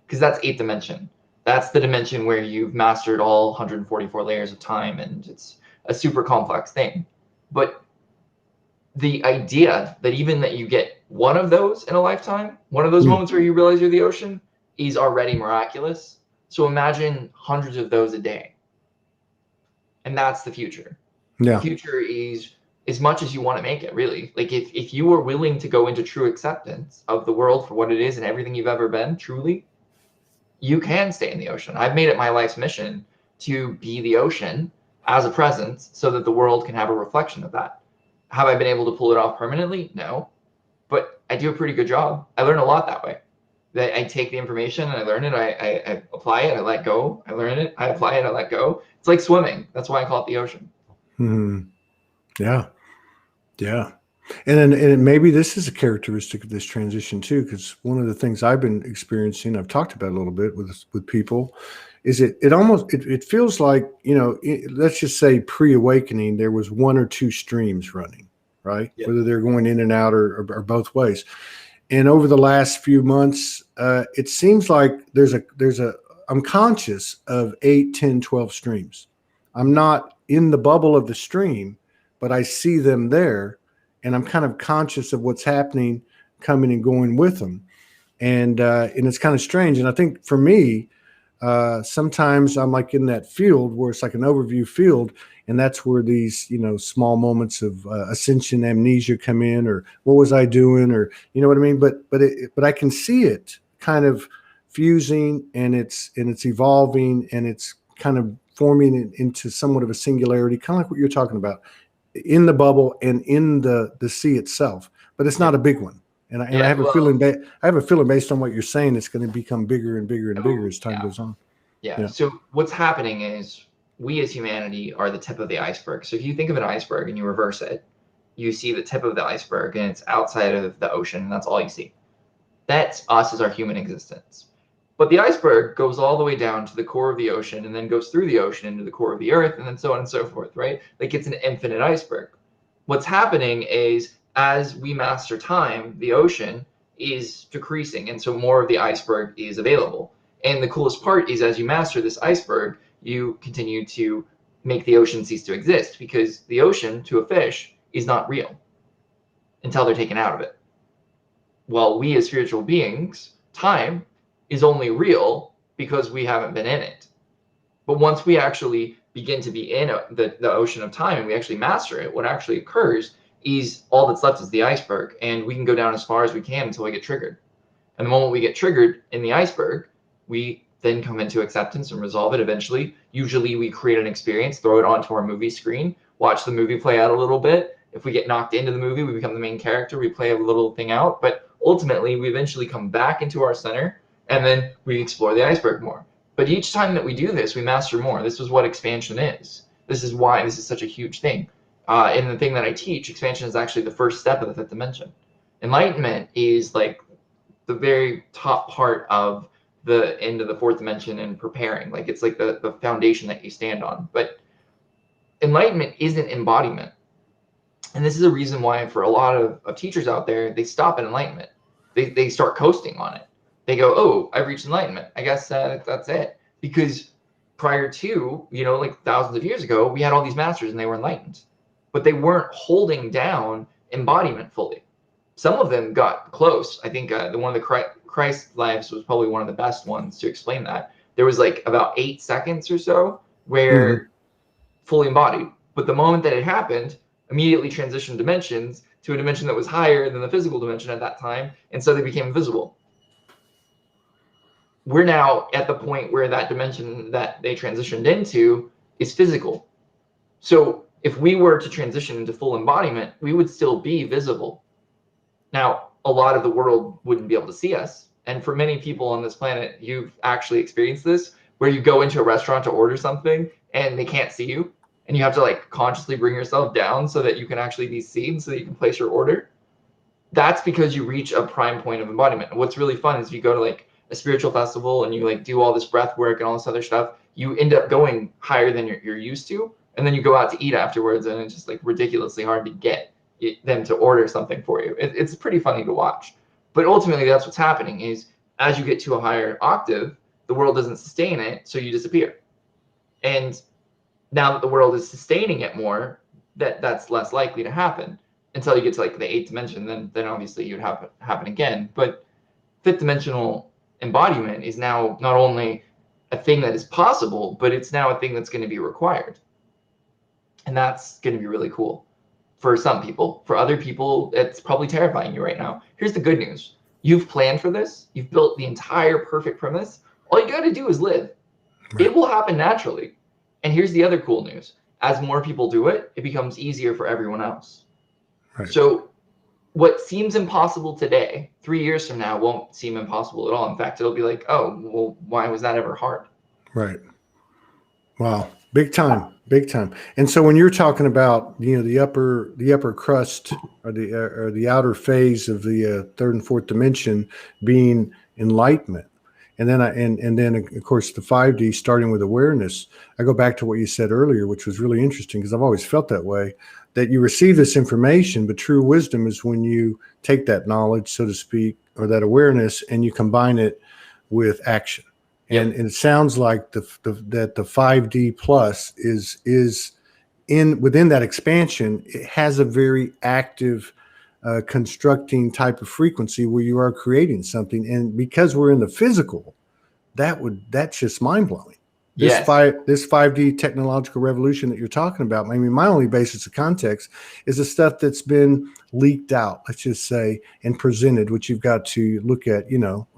because that's 8th dimension. That's the dimension where you've mastered all 144 layers of time, and it's a super complex thing. But the idea that even that you get one of those in a lifetime, one of those moments where you realize you're the ocean, is already miraculous. So imagine hundreds of those a day. And that's the future. Yeah. The future is as much as you want to make it, really. Like if you are willing to go into true acceptance of the world for what it is and everything you've ever been, truly, you can stay in the ocean. I've made it my life's mission to be the ocean as a presence so that the world can have a reflection of that. Have I been able to pull it off permanently? No, but I do a pretty good job. I learn a lot that way. That I take the information and I learn it, I apply it, I let go, I learn it, I apply it, I let go. It's like swimming. That's why I call it the ocean. Yeah. Yeah. And maybe this is a characteristic of this transition too, because one of the things I've been experiencing, I've talked about a little bit with people, is it feels like, let's just say pre-awakening, there was one or two streams running, right? Yeah. Whether they're going in and out or both ways. And over the last few months, it seems like I'm conscious of 8, 10, 12 streams. I'm not in the bubble of the stream, but I see them there, and I'm kind of conscious of what's happening, coming and going with them. And it's kind of strange. And I think for me, sometimes I'm like in that field where it's like an overview field, and that's where these, small moments of ascension amnesia come in, or what was I doing, or you know what I mean? But I can see it kind of fusing, and it's evolving, and it's kind of forming into somewhat of a singularity, kind of like what you're talking about, in the bubble and in the sea itself. But it's not a big one. And I have a feeling based on what you're saying, it's going to become bigger and bigger and bigger as time goes on. Yeah. So what's happening is we as humanity are the tip of the iceberg. So if you think of an iceberg and you reverse it, you see the tip of the iceberg and it's outside of the ocean, and that's all you see. That's us as our human existence. But the iceberg goes all the way down to the core of the ocean and then goes through the ocean into the core of the earth, and then so on and so forth, right? Like it's an infinite iceberg. What's happening is as we master time, the ocean is decreasing, and so more of the iceberg is available. And the coolest part is as you master this iceberg, you continue to make the ocean cease to exist, because the ocean to a fish is not real until they're taken out of it. Well, we as spiritual beings, time is only real because we haven't been in it. But once we actually begin to be in the ocean of time and we actually master it, what actually occurs is all that's left is the iceberg, and we can go down as far as we can until we get triggered. And the moment we get triggered in the iceberg, we then come into acceptance and resolve it eventually. Usually we create an experience, throw it onto our movie screen, watch the movie play out a little bit. If we get knocked into the movie, we become the main character, we play a little thing out, but ultimately we eventually come back into our center, and then we explore the iceberg more. But each time that we do this, we master more. This is what expansion is. This is why this is such a huge thing. In the thing that I teach, expansion is actually the first step of the fifth dimension. Enlightenment is like the very top part of the end of the fourth dimension and preparing. Like it's like the foundation that you stand on. But enlightenment isn't embodiment. And this is a reason why for a lot of teachers out there, they stop at enlightenment. They start coasting on it. They go, oh, I've reached enlightenment. I guess that's it. Because prior to, like thousands of years ago, we had all these masters and they were enlightened. But they weren't holding down embodiment fully. Some of them got close. I think the one of the Christ lives was probably one of the best ones to explain that. There was like about 8 seconds or so where fully embodied. But the moment that it happened, immediately transitioned dimensions to a dimension that was higher than the physical dimension at that time, and so they became visible. We're now at the point where that dimension that they transitioned into is physical. So if we were to transition into full embodiment, we would still be visible. Now, a lot of the world wouldn't be able to see us. And for many people on this planet, you've actually experienced this, where you go into a restaurant to order something and they can't see you. And you have to like consciously bring yourself down so that you can actually be seen, so that you can place your order. That's because you reach a prime point of embodiment. And what's really fun is if you go to like a spiritual festival and you like do all this breath work and all this other stuff, you end up going higher than you're used to. And then you go out to eat afterwards, and it's just like ridiculously hard to get them to order something for you. It's pretty funny to watch. But ultimately, that's what's happening is as you get to a higher octave, the world doesn't sustain it, so you disappear. And now that the world is sustaining it more, that's less likely to happen until you get to like the 8th dimension. Then obviously you'd have it happen again. But 5th dimensional embodiment is now not only a thing that is possible, but it's now a thing that's going to be required. And that's going to be really cool. for some people. For other people, it's probably terrifying you right now. Here's the good news. You've planned for this. You've built the entire perfect premise. All you got to do is live. Right. It will happen naturally. And here's the other cool news. As more people do it, it becomes easier for everyone else. Right. So what seems impossible today, 3 years from now, won't seem impossible at all. In fact, it'll be like, oh, well, why was that ever hard? Right. Wow. Big time. Big time. And so when you're talking about, you know, the upper crust or the outer phase of the third and fourth dimension being enlightenment, and then and then of course the 5D starting with awareness, I go back to what you said earlier, which was really interesting because I've always felt that way, that you receive this information, but true wisdom is when you take that knowledge, so to speak, or that awareness, and you combine it with action. And it sounds like that the 5D plus is within that expansion. It has a very active constructing type of frequency where you are creating something. And because we're in the physical, that's just mind blowing. This 5D technological revolution that you're talking about. I mean, my only basis of context is the stuff that's been leaked out, let's just say, and presented, which you've got to look at, you know,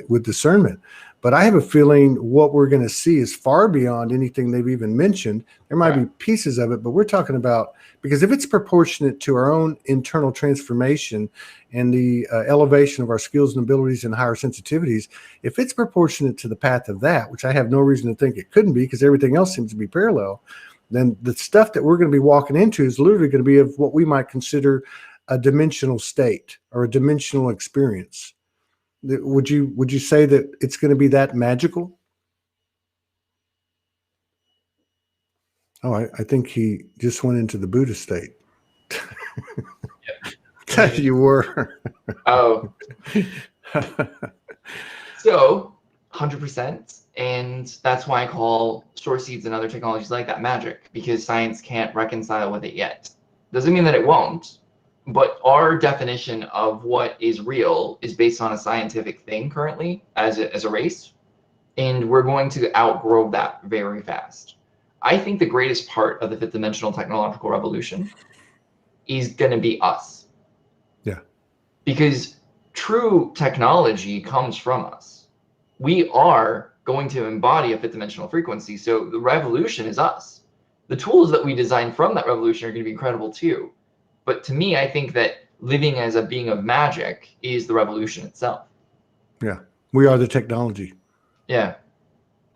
with discernment. But I have a feeling what we're going to see is far beyond anything they've even mentioned. There might be pieces of it, but we're talking about, because if it's proportionate to our own internal transformation and the elevation of our skills and abilities and higher sensitivities, if it's proportionate to the path of that, which I have no reason to think it couldn't be because everything else seems to be parallel, then the stuff that we're going to be walking into is literally going to be of what we might consider a dimensional state or a dimensional experience. Would you say that it's going to be that magical? Oh, I think he just went into the Buddha state. You were. Oh. So 100%. And that's why I call store seeds and other technologies like that magic, because science can't reconcile with it yet. Doesn't mean that it won't. But our definition of what is real is based on a scientific thing currently as a race, and we're going to outgrow that very fast. I think the greatest part of the fifth dimensional technological revolution is going to be us. Yeah. Because true technology comes from us. We are going to embody a fifth dimensional frequency, so the revolution is us. The tools that we design from that revolution are going to be incredible too. But to me, I think that living as a being of magic is the revolution itself. Yeah. We are the technology. Yeah.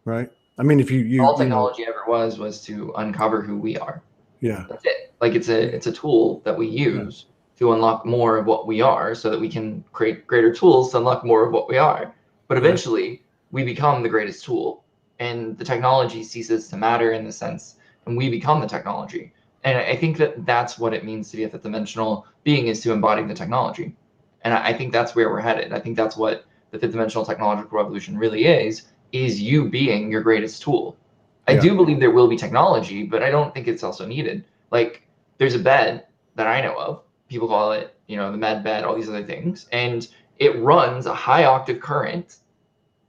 Right. I mean, if you all technology ever was to uncover who we are. Yeah. That's it. Like it's a tool that we use to unlock more of what we are so that we can create greater tools to unlock more of what we are. But eventually we become the greatest tool and the technology ceases to matter in the sense, and we become the technology. And I think that that's what it means to be a fifth dimensional being, is to embody the technology. And I think that's where we're headed. I think that's what the fifth dimensional technological revolution really is you being your greatest tool. I do believe there will be technology, but I don't think it's also needed. Like there's a bed that I know of, people call it, you know, the med bed, all these other things. And it runs a high octave current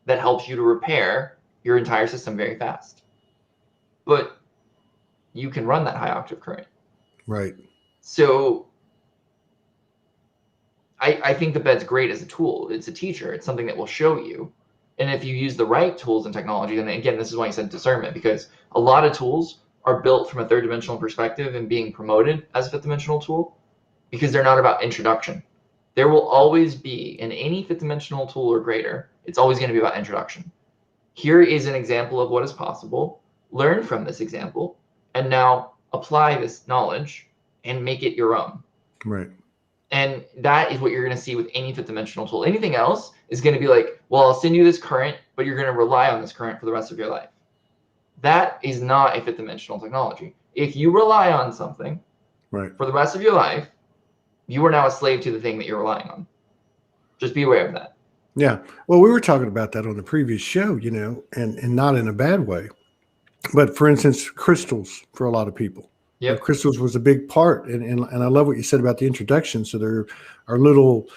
that helps you to repair your entire system very fast. But you can run that high octave current. Right. So I think the bed's great as a tool. It's a teacher. It's something that will show you. And if you use the right tools and technology, then again, this is why I said discernment, because a lot of tools are built from a third dimensional perspective and being promoted as a fifth dimensional tool because they're not about introduction. There will always be, in any fifth dimensional tool or greater, it's always going to be about introduction. Here is an example of what is possible. Learn from this example and now apply this knowledge and make it your own. Right. And that is what you're going to see with any fifth dimensional tool. Anything else is going to be like, well, I'll send you this current, but you're going to rely on this current for the rest of your life. That is not a fifth dimensional technology. If you rely on something for the rest of your life, you are now a slave to the thing that you're relying on. Just be aware of that. Yeah. Well, we were talking about that on the previous show, you know, and not in a bad way. But for instance, crystals for a lot of people. Yep. Crystals was a big part. And I love what you said about the introduction. So there are little,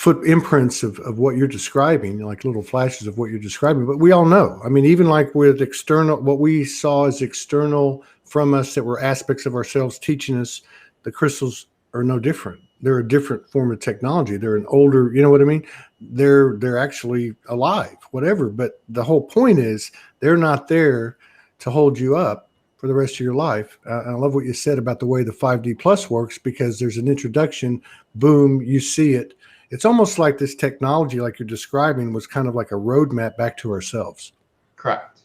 imprints of what you're describing, like little flashes of what you're describing. But we all know, I mean, even like with external, what we saw as external from us that were aspects of ourselves teaching us, the crystals are no different. They're a different form of technology. They're an older, you know what I mean? They're actually alive, whatever. But the whole point is they're not there to hold you up for the rest of your life. I love what you said about the way the 5D plus works, because there's an introduction, boom, you see it. It's almost like this technology, like you're describing, was kind of like a roadmap back to ourselves. Correct.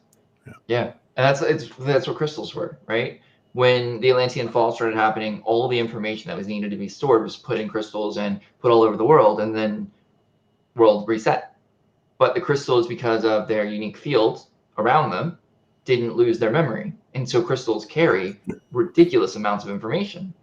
Yeah. And that's what crystals were, right? When the Atlantean fall started happening, all the information that was needed to be stored was put in crystals and put all over the world, and then world reset. But the crystals, because of their unique field around them, didn't lose their memory. And so crystals carry ridiculous amounts of information.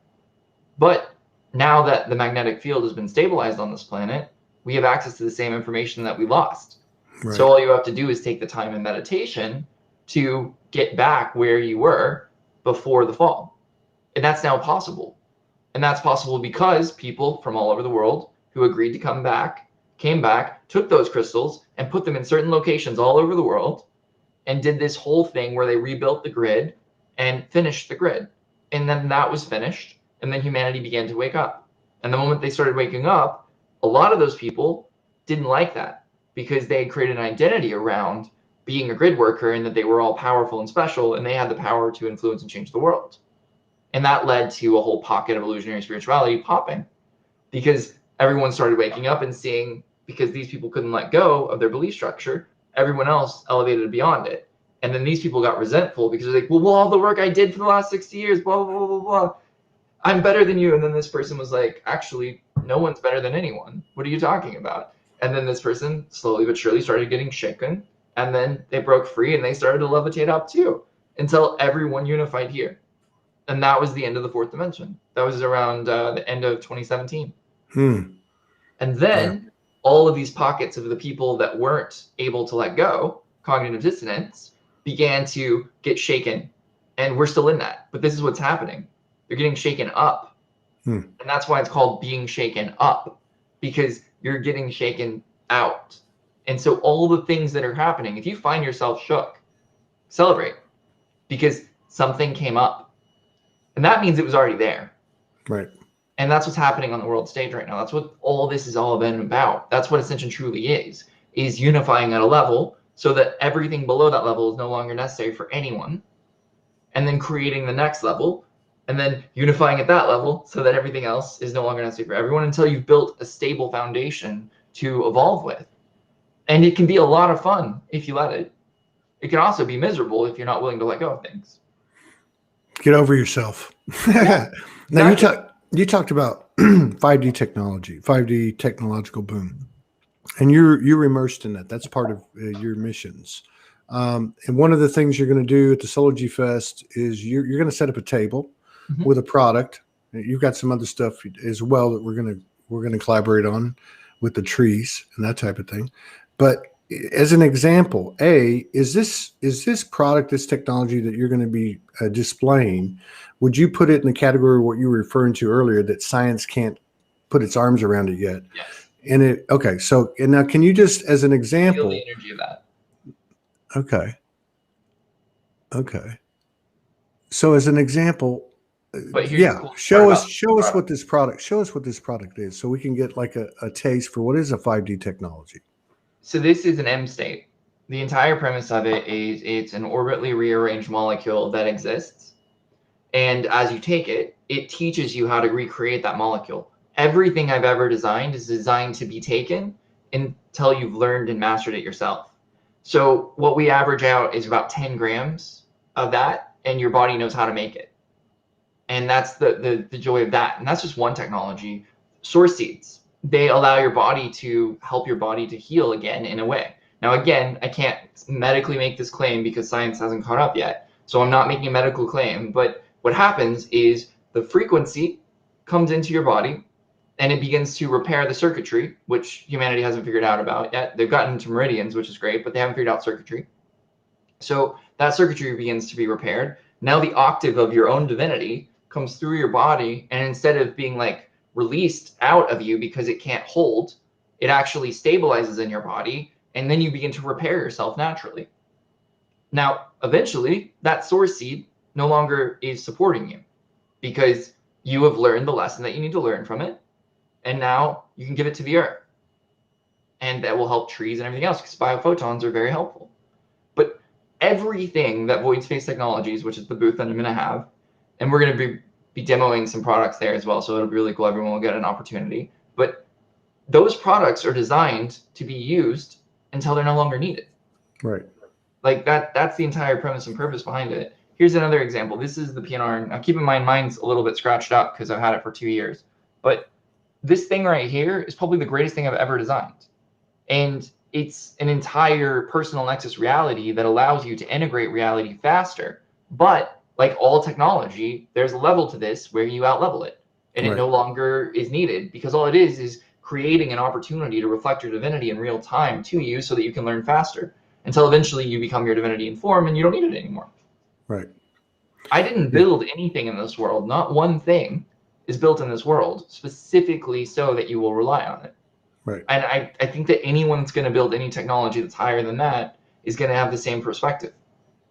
But now that the magnetic field has been stabilized on this planet, we have access to the same information that we lost. Right. So all you have to do is take the time in meditation to get back where you were before the fall. And that's now possible. And that's possible because people from all over the world who agreed to come back, came back, took those crystals and put them in certain locations all over the world, and did this whole thing where they rebuilt the grid and finished the grid. And then that was finished. And then humanity began to wake up. And the moment they started waking up, a lot of those people didn't like that, because they had created an identity around being a grid worker and that they were all powerful and special, and they had the power to influence and change the world. And that led to a whole pocket of illusionary spirituality popping, because everyone started waking up and seeing, because these people couldn't let go of their belief structure, everyone else elevated beyond it. And then these people got resentful because they're like, well, all the work I did for the last 60 years, blah, blah, blah, blah, blah. I'm better than you. And then this person was like, actually, no one's better than anyone. What are you talking about? And then this person slowly but surely started getting shaken. And then they broke free and they started to levitate up too, until everyone unified here. And that was the end of the fourth dimension. That was around the end of 2017. And then all of these pockets of the people that weren't able to let go, cognitive dissonance, began to get shaken. And we're still in that. But this is what's happening. They're getting shaken up. And that's why it's called being shaken up, because you're getting shaken out. And so all the things that are happening, if you find yourself shook, celebrate, because something came up. And that means it was already there. Right. And that's what's happening on the world stage right now. That's what all this is all been about. That's what Ascension truly is unifying at a level so that everything below that level is no longer necessary for anyone. And then creating the next level, and then unifying at that level so that everything else is no longer necessary for everyone, until you've built a stable foundation to evolve with. And it can be a lot of fun if you let it. It can also be miserable if you're not willing to let go of things. Get over yourself. Yeah, now exactly. you talked about 5D technology, 5D technological boom, and you're immersed in that. That's part of your missions. And one of the things you're going to do at the Soulogy Fest is you're going to set up a table with a product. You've got some other stuff as well that we're going to collaborate on with the trees and that type of thing. But as an example, is this product, this technology that you're going to be displaying, would you put it in the category of what you were referring to earlier, that science can't put its arms around it yet? Yes. And and now can you just, as an example, feel the energy of that? Okay. So as an example, but here's the cool show us what this product is, so we can get like a taste for what is a 5D technology. So this is an M state. The entire premise of it is it's an orbitally rearranged molecule that exists. And as you take it, it teaches you how to recreate that molecule. Everything I've ever designed is designed to be taken until you've learned and mastered it yourself. So what we average out is about 10 grams of that, and your body knows how to make it. And that's the joy of that. And that's just one technology. Source seeds, they allow your body to help your body to heal again in a way. Now, again, I can't medically make this claim because science hasn't caught up yet. So I'm not making a medical claim. But what happens is the frequency comes into your body and it begins to repair the circuitry, which humanity hasn't figured out about yet. They've gotten into meridians, which is great, but they haven't figured out circuitry. So that circuitry begins to be repaired. Now the octave of your own divinity comes through your body, and instead of being like released out of you because it can't hold, it actually stabilizes in your body, and then you begin to repair yourself naturally. Now, eventually, that source seed no longer is supporting you because you have learned the lesson that you need to learn from it, and now you can give it to the earth. And that will help trees and everything else, because biophotons are very helpful. But everything that Void Space Technologies, which is the booth that I'm going to have, and we're going to be demoing some products there as well, so it'll be really cool. Everyone will get an opportunity. But those products are designed to be used until they're no longer needed. Right. Like that's the entire premise and purpose behind it. Here's another example. This is the PNR. Now keep in mind, mine's a little bit scratched up because I've had it for 2 years. But this thing right here is probably the greatest thing I've ever designed. And it's an entire personal nexus reality that allows you to integrate reality faster. But like all technology, there's a level to this where you out-level it. And it no longer is needed, because all it is creating an opportunity to reflect your divinity in real time to you so that you can learn faster, until eventually you become your divinity in form and you don't need it anymore. Right. I didn't build anything in this world. Not one thing is built in this world specifically so that you will rely on it. Right. And I think that anyone that's going to build any technology that's higher than that is going to have the same perspective,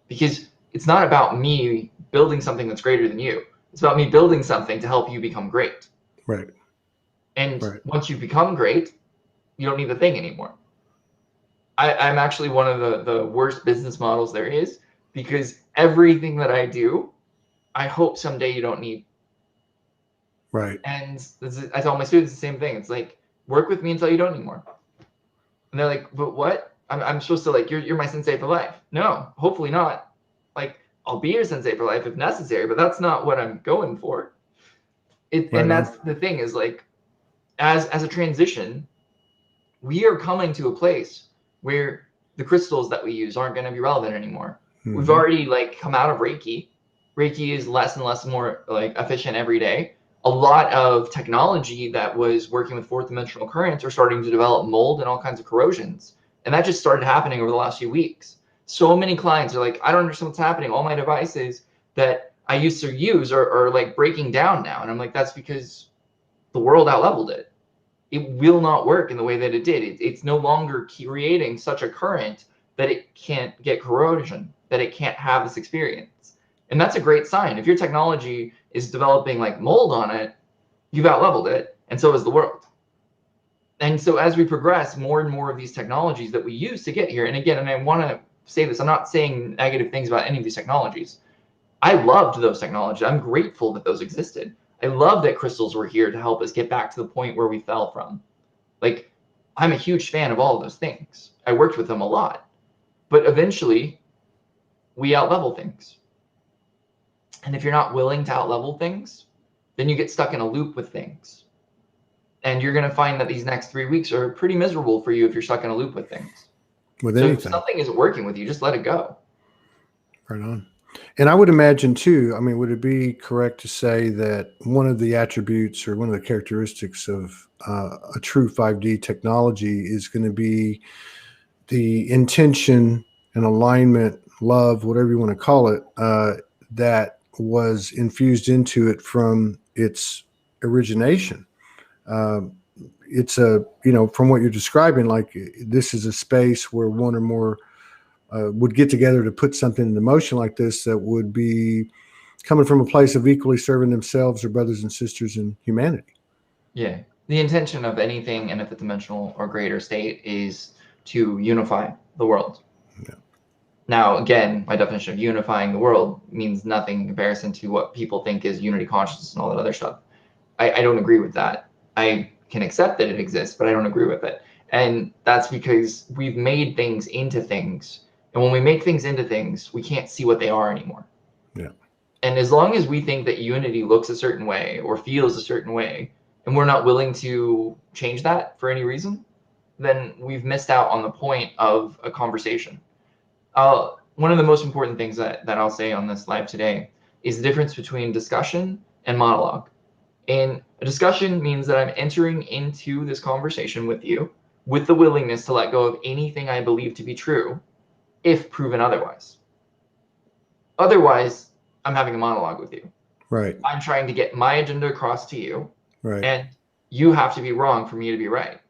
because it's not about me building something that's greater than you. It's about me building something to help you become great. Right. And once you become great, you don't need the thing anymore. I'm actually one of the worst business models there is, because everything that I do, I hope someday you don't need. Right. And I tell my students the same thing. It's like, work with me until you don't need more. And they're like, but what? I'm supposed to, like, you're my sensei for life. No, hopefully not. Like, I'll be your sensei for life if necessary, but that's not what I'm going for. And that's the thing, is like, as a transition, we are coming to a place where the crystals that we use aren't going to be relevant anymore. Mm-hmm. We've already like come out of Reiki. Reiki is less and less more like efficient every day. A lot of technology that was working with fourth dimensional currents are starting to develop mold and all kinds of corrosions. And that just started happening over the last few weeks. So many clients are like, I don't understand what's happening. All my devices that I used to use are like breaking down now. And I'm like, that's because the world out-leveled it. It will not work in the way that it did. It's no longer creating such a current that it can't get corrosion, that it can't have this experience. And that's a great sign. If your technology is developing like mold on it, you've out-leveled it, and so is the world. And so as we progress, more and more of these technologies that we use to get here, and again, and I want to say this, I'm not saying negative things about any of these technologies. I loved those technologies. I'm grateful that those existed. I love that crystals were here to help us get back to the point where we fell from. Like, I'm a huge fan of all of those things. I worked with them a lot. But eventually, we out-level things. And if you're not willing to out-level things, then you get stuck in a loop with things. And you're going to find that these next 3 weeks are pretty miserable for you if you're stuck in a loop with things. With so anything. If something isn't working with you, just let it go. Right on. And I would imagine too, I mean, would it be correct to say that one of the attributes or one of the characteristics of a true 5D technology is going to be the intention and alignment, love, whatever you want to call it, that was infused into it from its origination? It's a, you know, from what you're describing, like this is a space where one or more would get together to put something into motion like this that would be coming from a place of equally serving themselves or brothers and sisters in humanity. Yeah. The intention of anything in a fifth dimensional or greater state is to unify the world. Yeah. Now, again, my definition of unifying the world means nothing in comparison to what people think is unity consciousness and all that other stuff. I don't agree with that. I can accept that it exists, but I don't agree with it. And that's because we've made things into things. And when we make things into things, we can't see what they are anymore. Yeah. And as long as we think that unity looks a certain way or feels a certain way, and we're not willing to change that for any reason, then we've missed out on the point of a conversation. One of the most important things that I'll say on this live today is the difference between discussion and monologue. And a discussion means that I'm entering into this conversation with you with the willingness to let go of anything I believe to be true, if proven otherwise. Otherwise, I'm having a monologue with you. Right. I'm trying to get my agenda across to you. Right. And you have to be wrong for me to be right.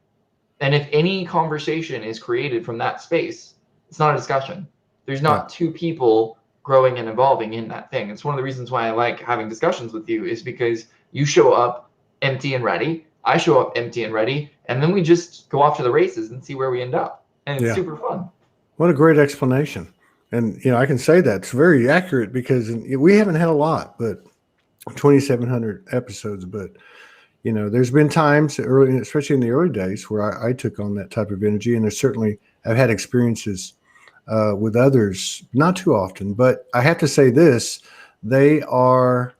And if any conversation is created from that space, it's not a discussion. There's not two people growing and evolving in that thing. It's one of the reasons why I like having discussions with you, is because you show up empty and ready. I show up empty and ready. And then we just go off to the races and see where we end up. And it's super fun. What a great explanation. And, I can say that's very accurate, because we haven't had a lot, but 2,700 episodes, but there's been times early, especially in the early days, where I took on that type of energy. And there's certainly, I've had experiences with others, not too often, but I have to say this, they are,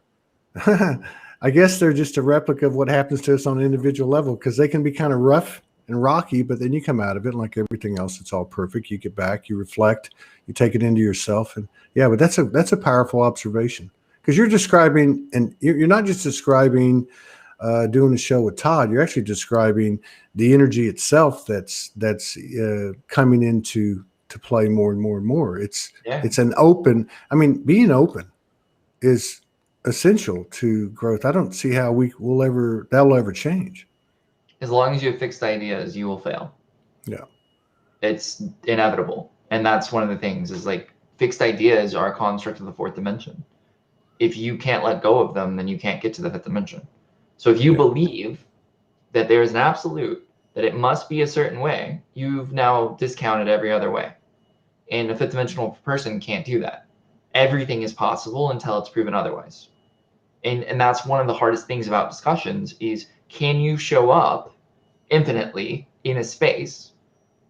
I guess they're just a replica of what happens to us on an individual level, because they can be kind of rough and rocky, but then you come out of it, and like everything else, it's all perfect. You get back, you reflect, you take it into yourself. And but that's a powerful observation, because you're describing, and you're not just describing doing a show with Todd, you're actually describing the energy itself that's coming into play more and more and more. It's an open, being open is essential to growth. I don't see how that'll ever change. As long as you have fixed ideas, you will fail. Yeah. It's inevitable. And that's one of the things, is like, fixed ideas are a construct of the fourth dimension. If you can't let go of them, then you can't get to the fifth dimension. So if you believe that there is an absolute, that it must be a certain way, you've now discounted every other way. And a fifth dimensional person can't do that. Everything is possible until it's proven otherwise. And that's one of the hardest things about discussions, is, can you show up infinitely in a space?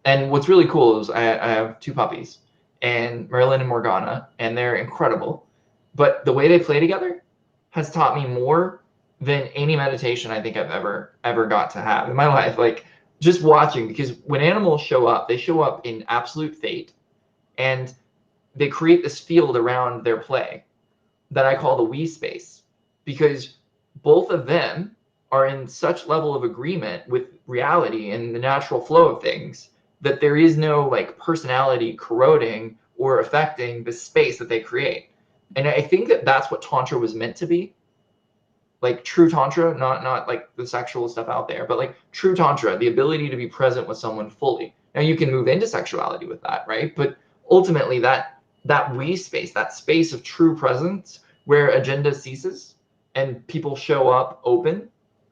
And what's really cool is I have two puppies, and Merlin and Morgana, and they're incredible. But the way they play together has taught me more than any meditation I think I've ever got to have in my life. Like, just watching, because when animals show up, they show up in absolute fate, and they create this field around their play that I call the we space, because both of them are in such level of agreement with reality and the natural flow of things that there is no like personality corroding or affecting the space that they create. And I think that that's what Tantra was meant to be. Like true Tantra, not like the sexual stuff out there, but like true Tantra, the ability to be present with someone fully. Now you can move into sexuality with that, right? But ultimately that we space, that space of true presence where agenda ceases and people show up open.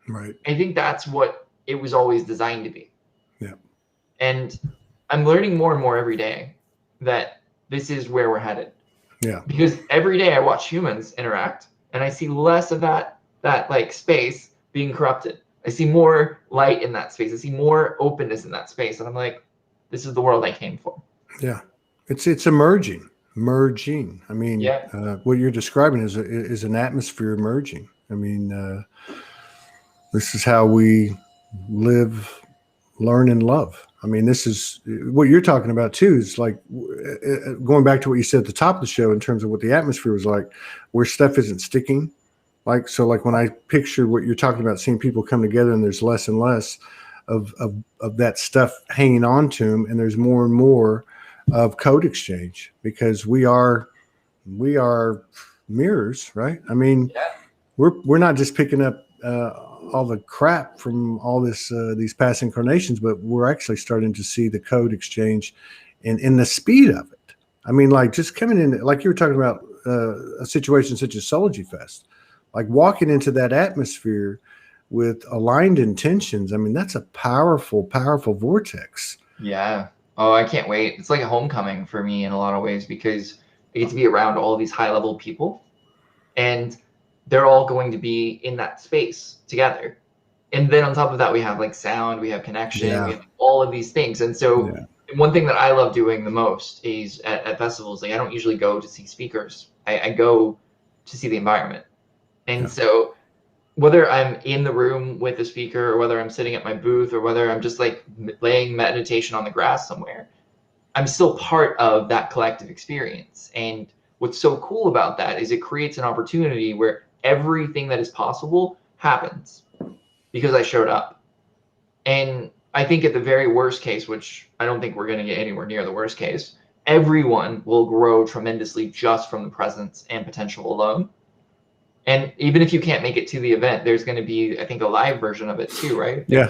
Right. I think that's what it was always designed to be. Yeah. And I'm learning more and more every day that this is where we're headed. Yeah. Because every day I watch humans interact, and I see less of that like space being corrupted. I see more light in that space. I see more openness in that space. And I'm like, this is the world I came for. Yeah. It's emerging. Yeah. What you're describing is an atmosphere emerging. This is how we live, learn, and love. This is what you're talking about too, is like going back to what you said at the top of the show in terms of what the atmosphere was like, where stuff isn't sticking. Like when I picture what you're talking about, seeing people come together and there's less and less of that stuff hanging on to them, and there's more and more of code exchange, because we are mirrors, right? We're not just picking up all the crap from all these past incarnations, but we're actually starting to see the code exchange in the speed of it. Like just coming in, like you were talking about a situation such as Soulogy Fest, like walking into that atmosphere with aligned intentions. That's a powerful, powerful vortex. Yeah. Oh, I can't wait. It's like a homecoming for me in a lot of ways, because I get to be around all these high level people, and they're all going to be in that space together. And then on top of that, we have like sound, we have connection, we have all of these things. And so one thing that I love doing the most is at festivals, like I don't usually go to see speakers. I go to see the environment. And so whether I'm in the room with a speaker, or whether I'm sitting at my booth, or whether I'm just like laying meditation on the grass somewhere, I'm still part of that collective experience. And what's so cool about that is it creates an opportunity where everything that is possible happens because I showed up. And I think at the very worst case, which I don't think we're going to get anywhere near the worst case, everyone will grow tremendously just from the presence and potential alone. And even if you can't make it to the event, there's going to be, I think, a live version of it too, right? Yeah.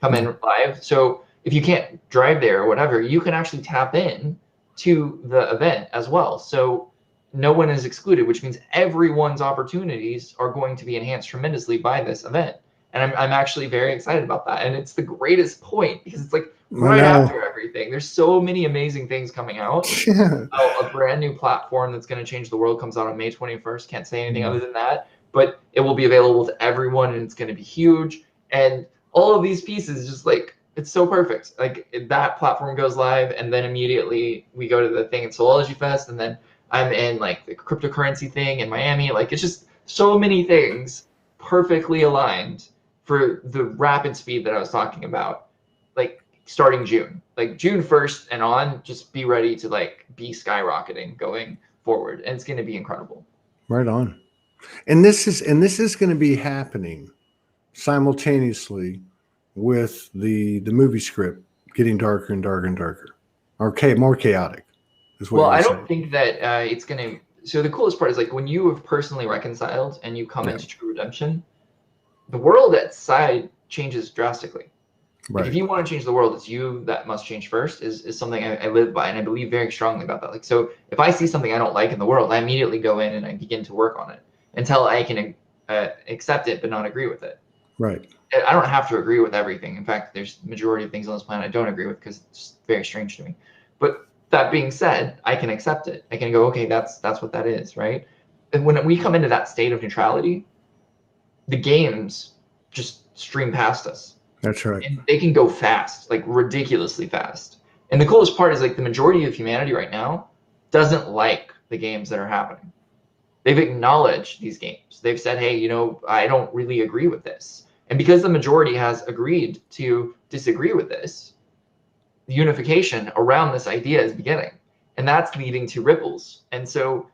come in live. So if you can't drive there or whatever, you can actually tap in to the event as well. So no one is excluded, which means everyone's opportunities are going to be enhanced tremendously by this event. And I'm actually very excited about that. And it's the greatest point because it's like right after everything. There's so many amazing things coming out. Yeah. A brand new platform that's going to change the world comes out on May 21st. Can't say anything other than that. But it will be available to everyone, and it's going to be huge. And all of these pieces, just like, it's so perfect. Like that platform goes live, and then immediately we go to the thing at Soulogy Fest, and then I'm in like the cryptocurrency thing in Miami. Like it's just so many things perfectly aligned for the rapid speed that I was talking about. Like starting June, like June 1st and on, just be ready to like be skyrocketing going forward, and it's going to be incredible. Right on. And this is going to be happening simultaneously with the movie script getting darker and darker and darker, or more chaotic. Well, I don't think that it's going to. So the coolest part is like when you have personally reconciled and you come into true redemption, the world outside changes drastically. Right. Like if you want to change the world, it's you that must change first is something I live by, and I believe very strongly about that. Like, so if I see something I don't like in the world, I immediately go in and I begin to work on it until I can accept it but not agree with it. Right. I don't have to agree with everything. In fact, there's the majority of things on this planet I don't agree with because it's just very strange to me. But that being said, I can accept it. I can go, okay, that's what that is, right? And when we come into that state of neutrality, the games just stream past us. That's right. And they can go fast, like ridiculously fast. And the coolest part is like the majority of humanity right now doesn't like the games that are happening. They've acknowledged these games. They've said, hey, you know, I don't really agree with this. And because the majority has agreed to disagree with this, the unification around this idea is beginning. And that's leading to ripples. And so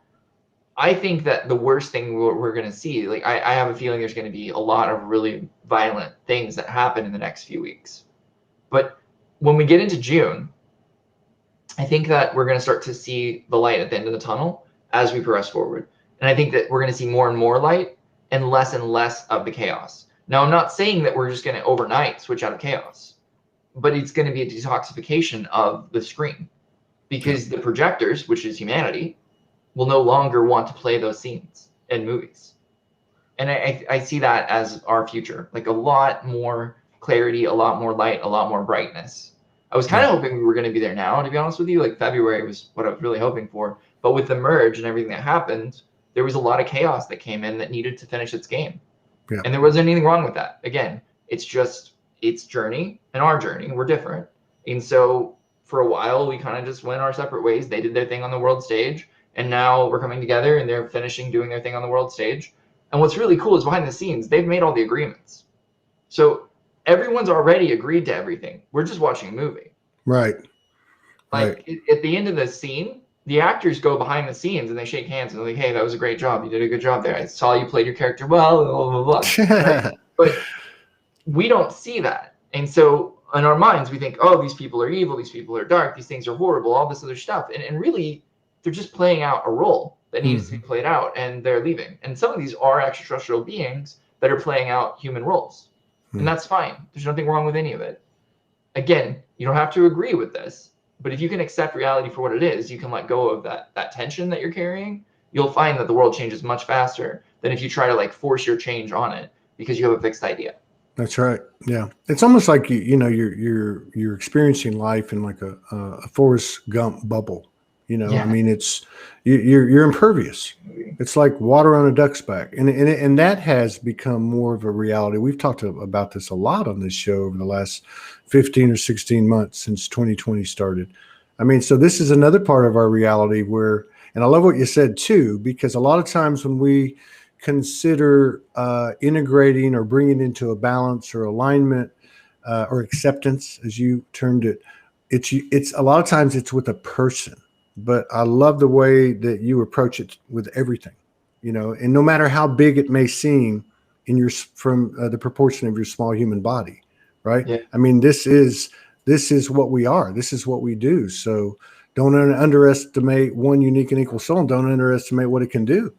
I think that the worst thing we're going to see, like I have a feeling there's going to be a lot of really violent things that happen in the next few weeks. But when we get into June, I think that we're going to start to see the light at the end of the tunnel as we progress forward. And I think that we're going to see more and more light and less of the chaos. Now, I'm not saying that we're just going to overnight switch out of chaos, but it's going to be a detoxification of the screen because the projectors, which is humanity, will no longer want to play those scenes in movies. And I see that as our future, like a lot more clarity, a lot more light, a lot more brightness. I was kind of hoping we were going to be there now, to be honest with you. Like February was what I was really hoping for. But with the merge and everything that happened, there was a lot of chaos that came in that needed to finish its game. Yeah. And there wasn't anything wrong with that. Again, it's just its journey and our journey. We're different. And so for a while, we kind of just went our separate ways. They did their thing on the world stage. And now we're coming together and they're finishing doing their thing on the world stage. And what's really cool is behind the scenes, they've made all the agreements. So everyone's already agreed to everything. We're just watching a movie. Right. Like at the end of the scene, the actors go behind the scenes and they shake hands and they're like, hey, that was a great job. You did a good job there. I saw you played your character well, blah, blah, blah. Right? But we don't see that. And so in our minds, we think, oh, these people are evil. These people are dark. These things are horrible, all this other stuff. And really, they're just playing out a role that needs to be played out, and they're leaving. And some of these are extraterrestrial beings that are playing out human roles. And that's fine. There's nothing wrong with any of it. Again, you don't have to agree with this, but if you can accept reality for what it is, you can let go of that tension that you're carrying. You'll find that the world changes much faster than if you try to like force your change on it because you have a fixed idea. That's right. Yeah. It's almost like you're experiencing life in like a Forrest Gump bubble. I mean, it's you're impervious. It's like water on a duck's back, and that has become more of a reality. We've talked about this a lot on this show over the last 15 or 16 months since 2020 started. I mean, so this is another part of our reality where, and I love what you said too, because a lot of times when we consider integrating or bringing into a balance or alignment or acceptance, as you termed it, it's a lot of times it's with a person. But I love the way that you approach it with everything, and no matter how big it may seem from the proportion of your small human body, right? Yeah. I mean, this is what we are. This is what we do. So don't underestimate one unique and equal soul, and don't underestimate what it can do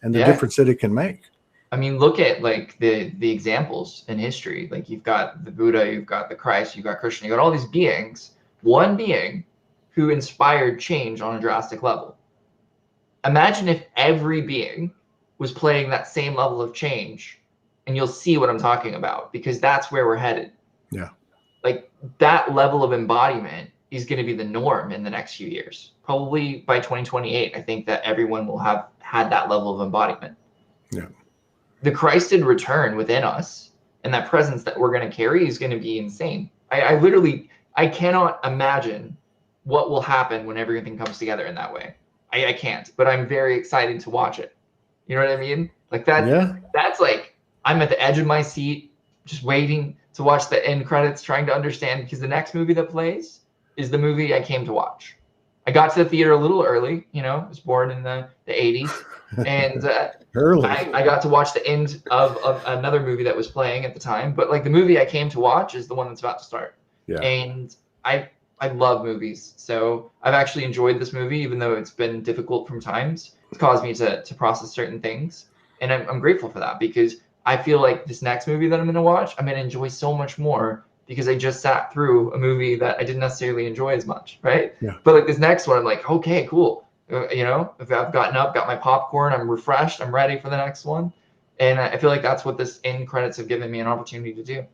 and the difference that it can make. I mean, look at like the examples in history. Like you've got the Buddha, you've got the Christ, you've got Krishna, you've got all these beings. One being who inspired change on a drastic level. Imagine if every being was playing that same level of change, and you'll see what I'm talking about, because that's where we're headed. Yeah. Like that level of embodiment is going to be the norm in the next few years. Probably by 2028, I think that everyone will have had that level of embodiment. Yeah. The Christed return within us and that presence that we're going to carry is going to be insane. I literally, I cannot imagine what will happen when everything comes together in that way. I can't, but I'm very excited to watch it. You know what I mean? Like that, Yeah. that's like, I'm at the edge of my seat, just waiting to watch the end credits, trying to understand, because the next movie that plays is the movie I came to watch. I got to the theater a little early, you know, I was born in the 80s. And Early. I got to watch the end of another movie that was playing at the time. But like the movie I came to watch is the one that's about to start. Yeah. And I love movies. So I've actually enjoyed this movie, even though it's been difficult from times. It's caused me to process certain things. And I'm grateful for that, because I feel like this next movie that I'm going to watch, I'm going to enjoy so much more, because I just sat through a movie that I didn't necessarily enjoy as much, right? Yeah. But like this next one, I'm like, okay, cool. You know, if I've gotten up, got my popcorn, I'm refreshed, I'm ready for the next one. And I feel like that's what this end credits have given me an opportunity to do.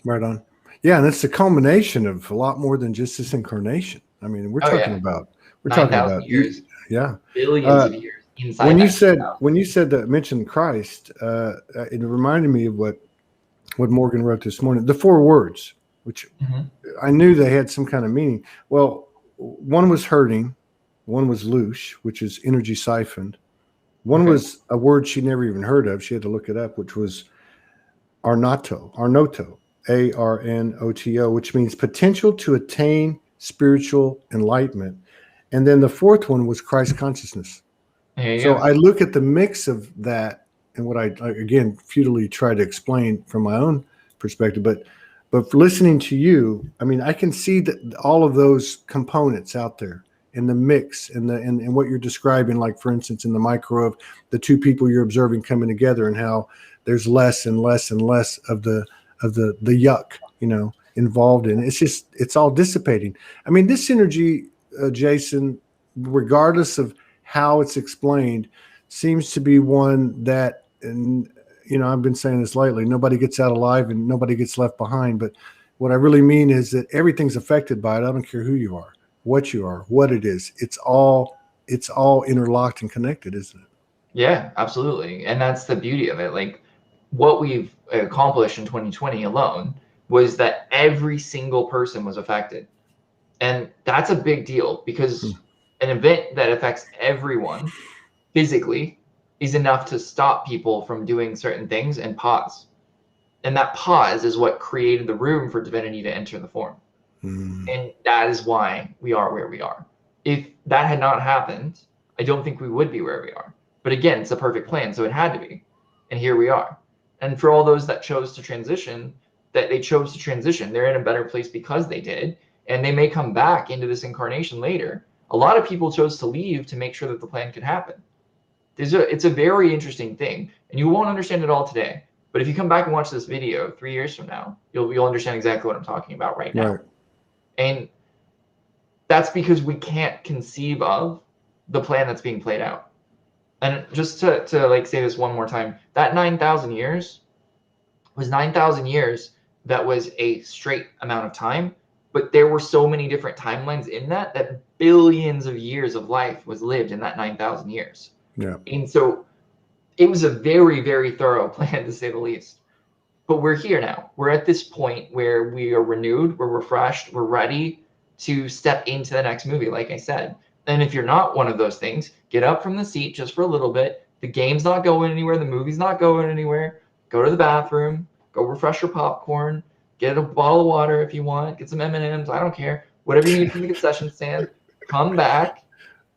Right on. Yeah, and it's a culmination of a lot more than just this incarnation. I mean, we're talking about 9,000 years, yeah, billions of years inside. When you said that, mentioned Christ, it reminded me of what Morgan wrote this morning. The 4 words, which I knew they had some kind of meaning. Well, one was hurting, one was loosh, which is energy siphoned. One was a word she never even heard of. She had to look it up, which was arnoto, ARNOTO, which means potential to attain spiritual enlightenment. And then the 4th one was Christ consciousness. So I look at the mix of that and what I again futilely try to explain from my own perspective, but for listening to you, I mean, I can see that all of those components out there in the mix and what you're describing, like for instance, in the micro of the 2 people you're observing coming together, and how there's less and less and less of the yuck, you know, involved in it. It's all dissipating. I mean, this energy, Jason, regardless of how it's explained, seems to be one that, and you know, I've been saying this lately, nobody gets out alive and nobody gets left behind. But what I really mean is that everything's affected by it. I don't care who you are, what you are, what it is. It's all interlocked and connected, isn't it? Yeah, absolutely. And that's the beauty of it. Like what we've accomplished in 2020 alone was that every single person was affected. And that's a big deal, because an event that affects everyone physically is enough to stop people from doing certain things and pause. And that pause is what created the room for divinity to enter the form. And that is why we are where we are. If that had not happened, I don't think we would be where we are. But again, it's a perfect plan, so it had to be. And here we are. And for all those that chose to transition, they're in a better place because they did. And they may come back into this incarnation later. A lot of people chose to leave to make sure that the plan could happen. It's a very interesting thing, and you won't understand it all today. But if you come back and watch this video 3 years from now, you'll understand exactly what I'm talking about right now. Right. And that's because we can't conceive of the plan that's being played out. And just to like say this one more time, that 9,000 years was 9,000 years that was a straight amount of time, but there were so many different timelines in that billions of years of life was lived in that 9,000 years. Yeah. And so it was a very, very thorough plan, to say the least. But we're here now. We're at this point where we are renewed, we're refreshed, we're ready to step into the next movie, like I said. And if you're not one of those things, get up from the seat just for a little bit. The game's not going anywhere. The movie's not going anywhere. Go to the bathroom. Go refresh your popcorn. Get a bottle of water if you want. Get some M&Ms. I don't care. Whatever you need from the concession stand. Come back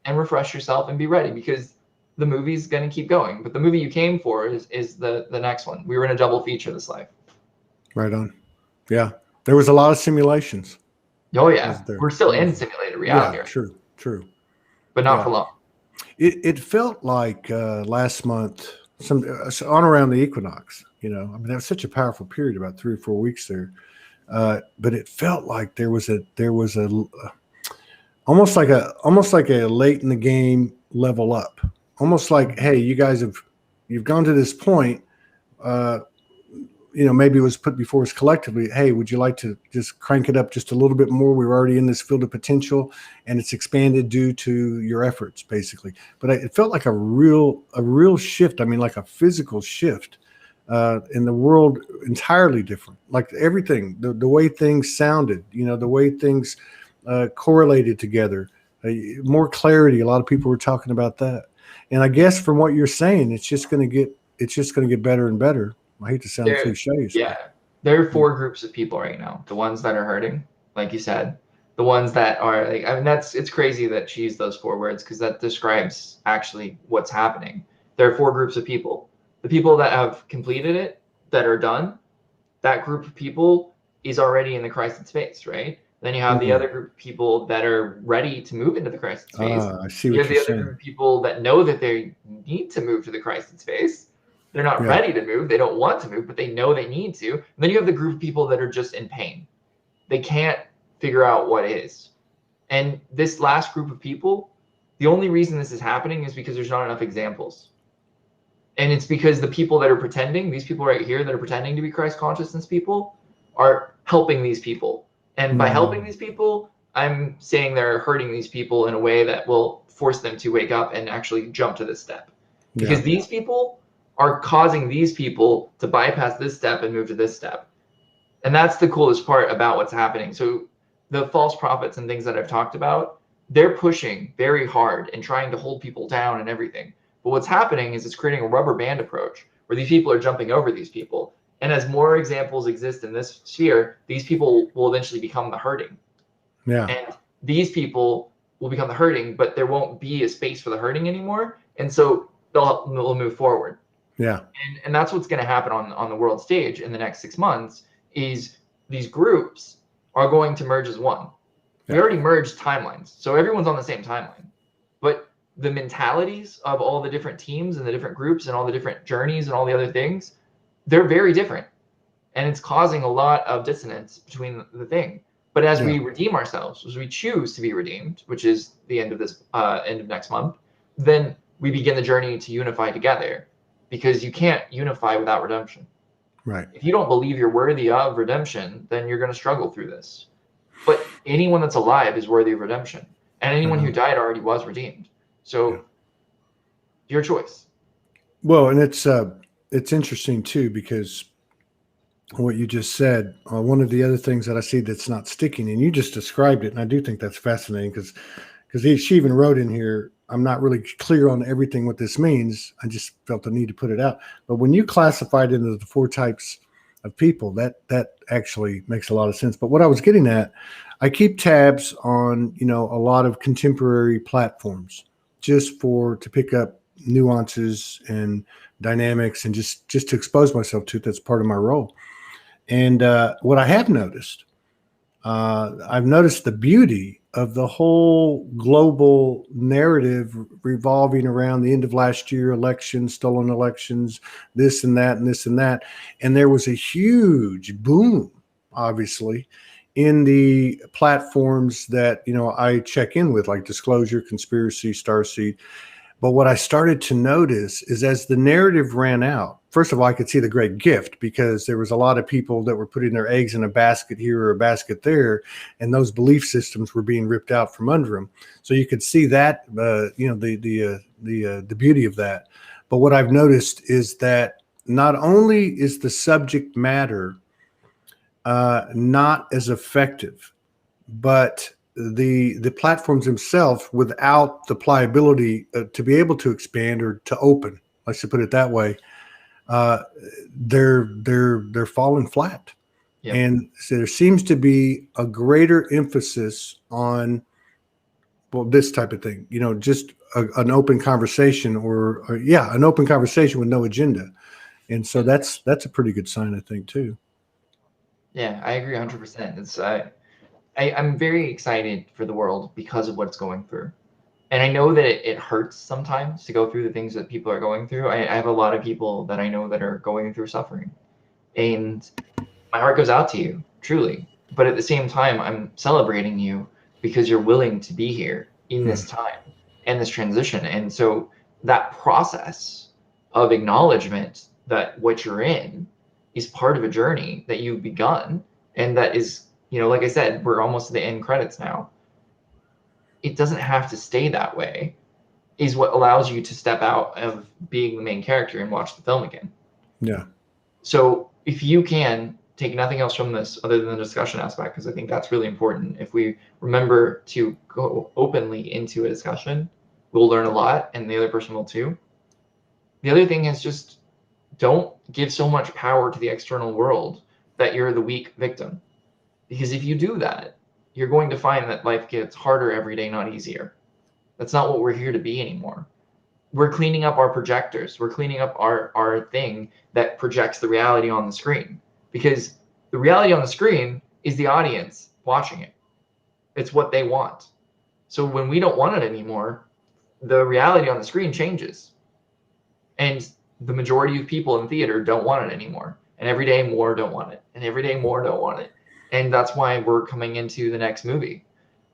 and refresh yourself and be ready, because the movie's going to keep going. But the movie you came for is the next one. We were in a double feature this life. Right on. Yeah. There was a lot of simulations. Oh, yeah. We're still in simulated reality. Yeah, true. But not for long. It felt like last month, on around the equinox. You know, I mean, that was such a powerful period, about 3 or 4 weeks there. But it felt like there was a almost like a late in the game level up, almost like, hey, you've gone to this point. You know, maybe it was put before us collectively. Hey, would you like to just crank it up just a little bit more? We're already in this field of potential, and it's expanded due to your efforts, basically. But it felt like a real shift. I mean, like a physical shift in the world, entirely different. Like everything, the way things sounded, you know, the way things correlated together, more clarity. A lot of people were talking about that, and I guess from what you're saying, it's just going to get better and better. I hate to sound cliches. Yeah, there are 4 groups of people right now. The ones that are hurting, like you said, the ones that are like, I mean, it's crazy that she used those 4 words because that describes actually what's happening. There are 4 groups of people. The people that have completed it, that are done, that group of people is already in the Christed space, right? Then you have the other group of people that are ready to move into the Christed space. I see what you have the you're other saying. group of people that know that they need to move to the Christed space. They're not ready to move. They don't want to move, but they know they need to. And then you have the group of people that are just in pain. They can't figure out what is. And this last group of people, the only reason this is happening is because there's not enough examples. And it's because the people that are pretending, these people right here that are pretending to be Christ consciousness people, are helping these people. And by helping these people, I'm saying they're hurting these people in a way that will force them to wake up and actually jump to this step. Because these people are causing these people to bypass this step and move to this step. And that's the coolest part about what's happening. So the false prophets and things that I've talked about, they're pushing very hard and trying to hold people down and everything. But what's happening is it's creating a rubber band approach where these people are jumping over these people. And as more examples exist in this sphere, these people will eventually become the hurting. Yeah. And these people will become the hurting, but there won't be a space for the hurting anymore. And so they'll move forward. Yeah. And that's what's going to happen on the world stage in the next 6 months is these groups are going to merge as one. We already merged timelines. So everyone's on the same timeline. But the mentalities of all the different teams and the different groups and all the different journeys and all the other things, they're very different. And it's causing a lot of dissonance between the thing. But as we redeem ourselves, as we choose to be redeemed, which is the end of this end of next month, then we begin the journey to unify together. Because you can't unify without redemption. Right. If you don't believe you're worthy of redemption, then you're going to struggle through this. But anyone that's alive is worthy of redemption. And anyone who died already was redeemed. So your choice. Well, and it's interesting too, because what you just said, one of the other things that I see that's not sticking, and you just described it, and I do think that's fascinating because she even wrote in here, I'm not really clear on everything what this means. I just felt the need to put it out. But when you classified into the 4 types of people, that actually makes a lot of sense. But what I was getting at, I keep tabs on, you know, a lot of contemporary platforms just to pick up nuances and dynamics and just to expose myself to it. That's part of my role. And what I have noticed, I've noticed the beauty of the whole global narrative revolving around the end of last year, elections, stolen elections, this and that, and this and that. And there was a huge boom, obviously, in the platforms that, you know, I check in with, like Disclosure, Conspiracy, Starseed. But what I started to notice is as the narrative ran out, first of all, I could see the great gift because there was a lot of people that were putting their eggs in a basket here or a basket there, and those belief systems were being ripped out from under them. So you could see that, you know, the beauty of that. But what I've noticed is that not only is the subject matter not as effective, but the platforms themselves, without the pliability to be able to expand or to open, let's just put it that way, they're falling flat. Yep. And so there seems to be a greater emphasis on, well, this type of thing, you know, just an open conversation or an open conversation with no agenda. And so that's a pretty good sign, I think, too. Yeah, I agree 100%. I'm very excited for the world because of what it's going through. And I know that it hurts sometimes to go through the things that people are going through. I have a lot of people that I know that are going through suffering, and my heart goes out to you, truly. But at the same time, I'm celebrating you because you're willing to be here in this time and this transition. And so that process of acknowledgement that what you're in is part of a journey that you've begun, and that is, like I said, we're almost to the end credits now. It doesn't have to stay that way, is what allows you to step out of being the main character and watch the film again. Yeah. So if you can take nothing else from this other than the discussion aspect, because I think that's really important. If we remember to go openly into a discussion, we'll learn a lot, and the other person will too. The other thing is just don't give so much power to the external world that you're the weak victim. Because if you do that, you're going to find that life gets harder every day, not easier. That's not what we're here to be anymore. We're cleaning up our projectors. We're cleaning up our thing that projects the reality on the screen. Because the reality on the screen is the audience watching it. It's what they want. So when we don't want it anymore, the reality on the screen changes. And the majority of people in theater don't want it anymore. And every day more don't want it. And every day more don't want it. And that's why we're coming into the next movie.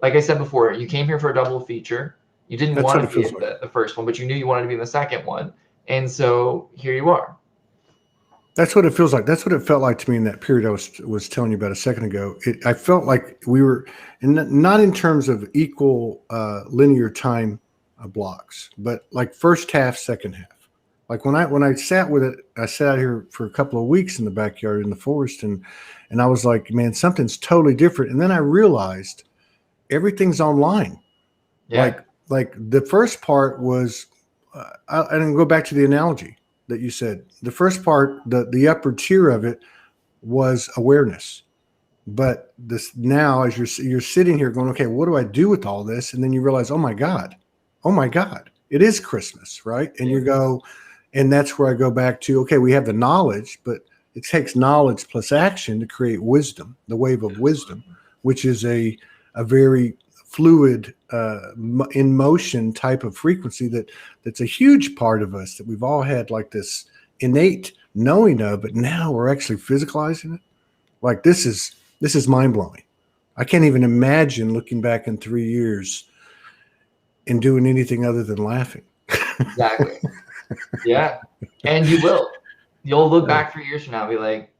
Like I said before, you came here for a double feature. You didn't want to be in the first one, but you knew you wanted to be in the second one. And so here you are. That's what it feels like. That's what it felt like to me in that period I was telling you about a second ago. I felt like we were, not in terms of equal linear time blocks, but like first half, second half. Like when I sat with it, I sat out here for a couple of weeks in the backyard in the forest, and I was like, man, something's totally different. And then I realized everything's online. Yeah. Like the first part was, and go back to the analogy that you said. The first part, the upper tier of it was awareness. But this now, as you're sitting here going, okay, what do I do with all this? And then you realize, oh my God, it is Christmas, right? And you go, and that's where I go back to, okay, we have the knowledge, but it takes knowledge plus action to create wisdom, the wave of wisdom, which is a very fluid, in motion type of frequency that's a huge part of us that we've all had like this innate knowing of, but now we're actually physicalizing it. Like this is mind blowing. I can't even imagine looking back in 3 years and doing anything other than laughing. Exactly. Yeah. And you will. You'll look back 3 years from now and be like,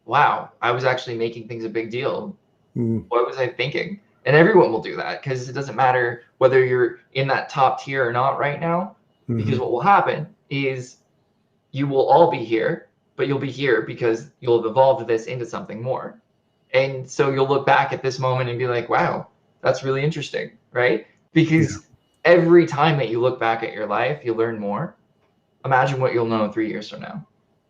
wow, I was actually making things a big deal. What was I thinking? And everyone will do that, because it doesn't matter whether you're in that top tier or not right now, because what will happen is you will all be here, but you'll be here because you'll have evolved this into something more. And so you'll look back at this moment and be like, wow, that's really interesting, right? Because every time that you look back at your life, you learn more. Imagine what you'll know 3 years from now.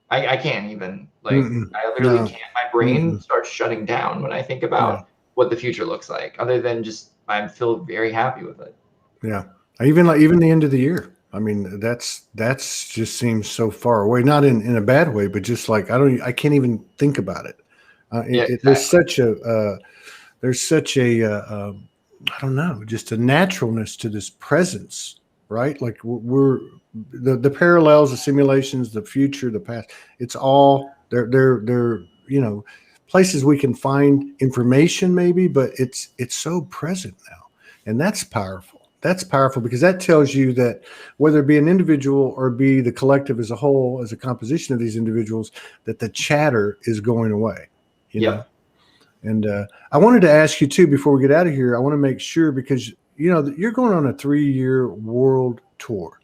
I can't even, like, I literally can't. My brain starts shutting down when I think about what the future looks like, other than just I feel very happy with it. Yeah. Even the end of the year. I mean, that's just seems so far away, not in a bad way, but just like, I can't even think about it. Exactly. There's such a I don't know, just a naturalness to this presence, right? Like we're the parallels, the simulations, the future, the past, it's all they're places we can find information maybe, but it's so present now. And that's powerful. That's powerful, because that tells you that whether it be an individual or be the collective as a whole, as a composition of these individuals, that the chatter is going away. You know? And I wanted to ask you too, before we get out of here, I want to make sure, because you're going on a 3-year world tour.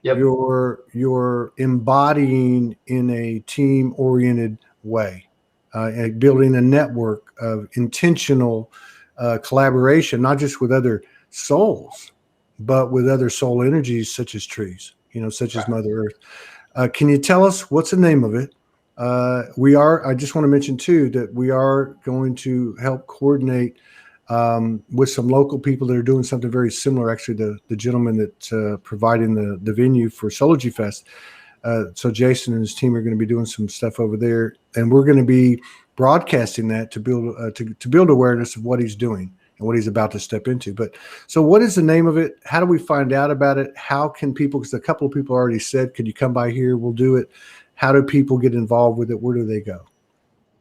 Yep. You're embodying in a team-oriented way, and building a network of intentional collaboration, not just with other souls, but with other soul energies such as trees, such as Mother Earth. Can you tell us what's the name of it? I just want to mention too that we are going to help coordinate with some local people that are doing something very similar. Actually, the gentleman that's providing the venue for Soulogy Fest. So Jason and his team are going to be doing some stuff over there, and we're going to be broadcasting that to build awareness of what he's doing. and what he's about to step into. But so what is the name of it? How do we find out about it? How can people, because a couple of people already said, could you come by here? We'll do it. How do people get involved with it? Where do they go?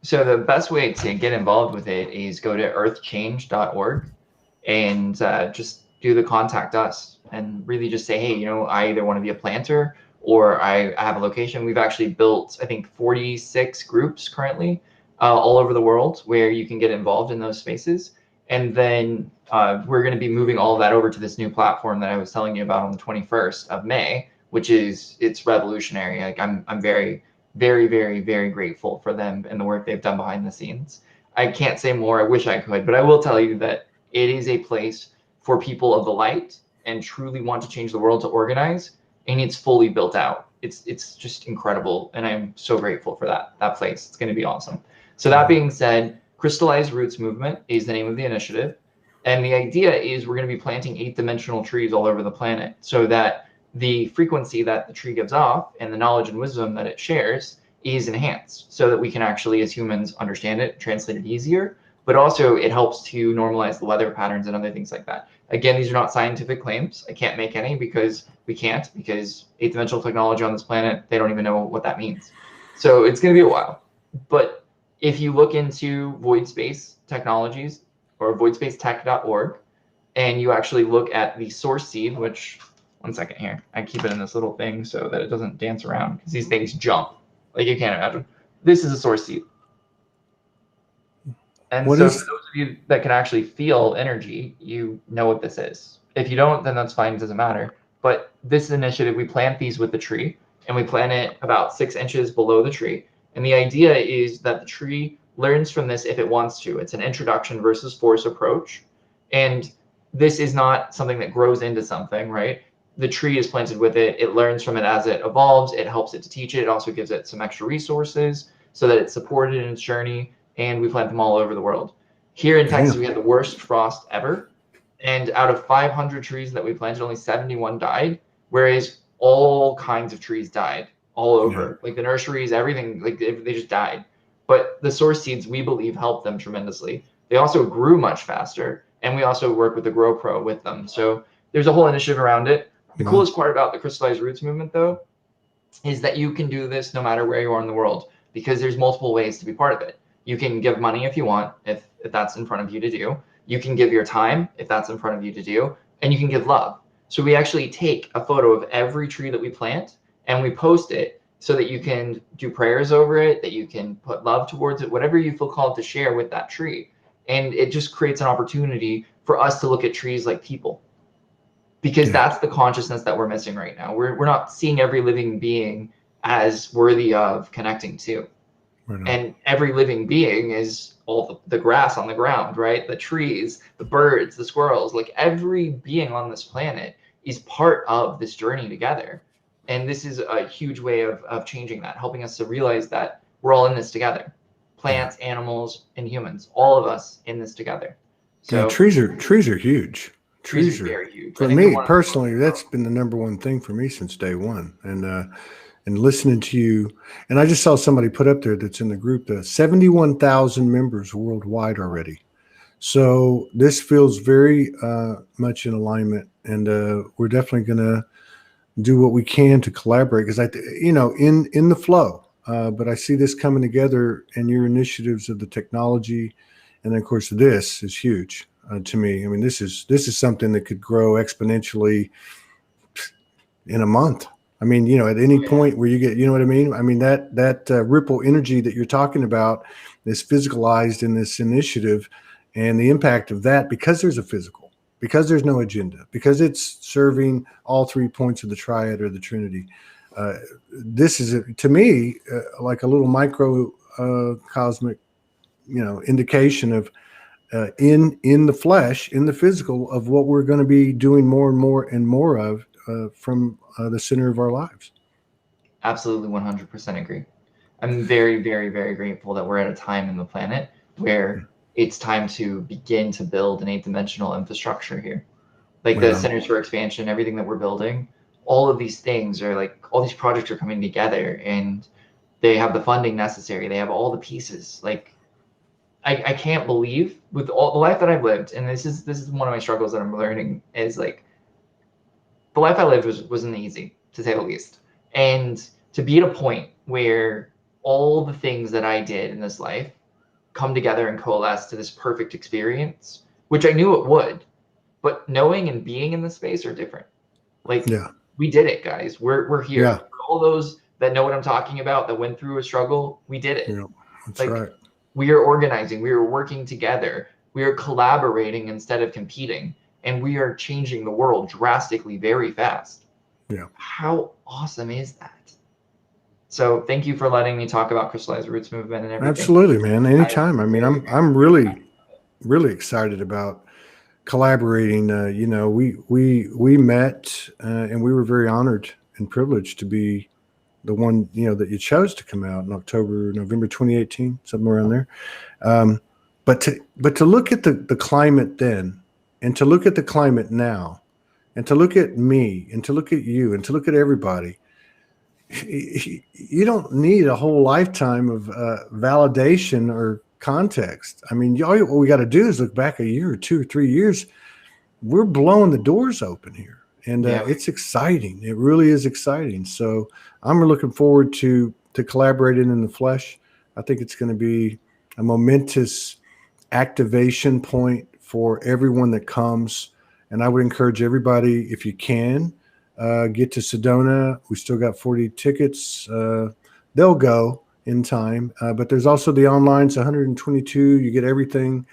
So the best way to get involved with it is go to earthchange.org and just do the contact us and really just say, hey, I either want to be a planter or I have a location. We've actually built, I think, 46 groups currently all over the world where you can get involved in those spaces. And then we're going to be moving all of that over to this new platform that I was telling you about on the 21st of May, which it's revolutionary. Like I'm very, very, very, very grateful for them and the work they've done behind the scenes. I can't say more. I wish I could, but I will tell you that it is a place for people of the light and truly want to change the world to organize, and it's fully built out. It's just incredible, and I'm so grateful for that place. It's going to be awesome. So that being said, Crystallized Roots Movement is the name of the initiative, and the idea is we're going to be planting 8-dimensional trees all over the planet so that the frequency that the tree gives off and the knowledge and wisdom that it shares is enhanced so that we can actually, as humans, understand it, translate it easier, but also it helps to normalize the weather patterns and other things like that. Again, these are not scientific claims. I can't make any because we can't, because 8-dimensional technology on this planet, they don't even know what that means. So it's going to be a while. But if you look into void space technologies or voidspacetech.org, and you actually look at the source seed, which, one second here, I keep it in this little thing so that it doesn't dance around because these things jump like you can't imagine. This is a source seed. And for those of you that can actually feel energy, you know what this is. If you don't, then that's fine. It doesn't matter. But this initiative, we plant these with the tree, and we plant it about 6 inches below the tree. And the idea is that the tree learns from this if it wants to. It's an introduction versus force approach. And this is not something that grows into something, right? The tree is planted with it. It learns from it as it evolves. It helps it to teach it. It also gives it some extra resources so that it's supported in its journey. And we plant them all over the world. Here in Texas, we had the worst frost ever. And out of 500 trees that we planted, only 71 died, whereas all kinds of trees died all over. Like the nurseries, everything, like they just died. But the source seeds, we believe, helped them tremendously. They also grew much faster. And we also work with the Grow Pro with them. So there's a whole initiative around it. The coolest part about the Crystallized Roots movement, though, is that you can do this no matter where you are in the world, because there's multiple ways to be part of it. You can give money if you want, if that's in front of you to do. You can give your time if that's in front of you to do, and you can give love. So we actually take a photo of every tree that we plant and we post it so that you can do prayers over it, that you can put love towards it, whatever you feel called to share with that tree. And it just creates an opportunity for us to look at trees like people, because that's the consciousness that we're missing right now. We're not seeing every living being as worthy of connecting to. And every living being is all the grass on the ground, right? The trees, the birds, the squirrels, like every being on this planet is part of this journey together. And this is a huge way of changing that, helping us to realize that we're all in this together. Plants, animals, and humans, all of us in this together. So trees are huge. Trees are very huge. For me personally, that's been the number one thing for me since day one. And listening to you, and I just saw somebody put up there that's in the group, 71,000 members worldwide already. So this feels very much in alignment, and we're definitely going to do what we can to collaborate, because in the flow. But I see this coming together, and your initiatives of the technology, and then of course this is huge to me. I mean, this is something that could grow exponentially in a month. I mean, at any point where you get, you know what I mean? I mean, that ripple energy that you're talking about is physicalized in this initiative, and the impact of that, because there's a physical, because there's no agenda, because it's serving all 3 points of the triad or the Trinity. This is, to me, like a little micro cosmic, indication of in the flesh, in the physical, of what we're going to be doing more and more and more of from the center of our lives. Absolutely, 100% agree. I'm very, very, very grateful that we're at a time in the planet where it's time to begin to build an 8-dimensional infrastructure here. Like the Centers for Expansion, everything that we're building, all of these things are like, all these projects are coming together, and they have the funding necessary. They have all the pieces. Like, I can't believe with all the life that I've lived, and this is one of my struggles that I'm learning, is like the life I lived wasn't easy, to say the least. And to be at a point where all the things that I did in this life come together and coalesce to this perfect experience, which I knew it would, but knowing and being in the space are different. Like, Yeah. we did it, guys. We're here. Yeah. For all those that know what I'm talking about, that went through a struggle, we did it. Yeah. That's Like, right. we are organizing, we are working together, we are collaborating instead of competing, and we are changing the world drastically very fast. Yeah. How awesome is that? So thank you for letting me talk about Crystallized Roots Movement and everything. Absolutely, man. Anytime. I mean, I'm really excited about collaborating. You know, we met and we were very honored and privileged to be the one, you know, that you chose to come out in November 2018, somewhere around there. But to look at the climate then, and to look at the climate now, and to look at me, and to look at you, and to look at everybody, you don't need a whole lifetime of validation or context. I mean, all we got to do is look back a year or 2 or 3 years. We're blowing the doors open here, and it's exciting. It really is exciting. So I'm looking forward to collaborating in the flesh. I think it's going to be a momentous activation point for everyone that comes. And I would encourage everybody, if you can, get to Sedona. We still got 40 tickets. They'll go in time. But there's also the online. It's 122. You get everything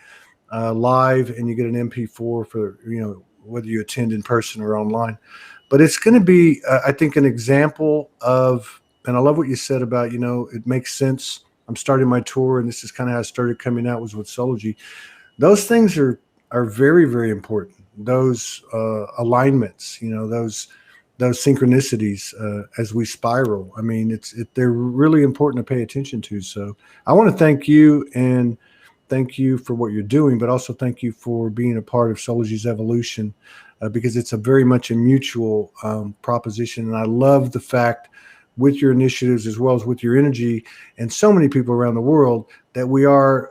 live, and you get an MP4 for, you know, whether you attend in person or online. But it's going to be, I think, an example of, and I love what you said about, you know, it makes sense. I'm starting my tour, and this is kind of how I started coming out, was with Soulogy. Those things are very, very important. Those alignments, you know, those synchronicities as we spiral. I mean, they're really important to pay attention to. So I want to thank you, and thank you for what you're doing, but also thank you for being a part of Soulogy's evolution, because it's a very much a mutual proposition. And I love the fact, with your initiatives as well as with your energy and so many people around the world, that we are,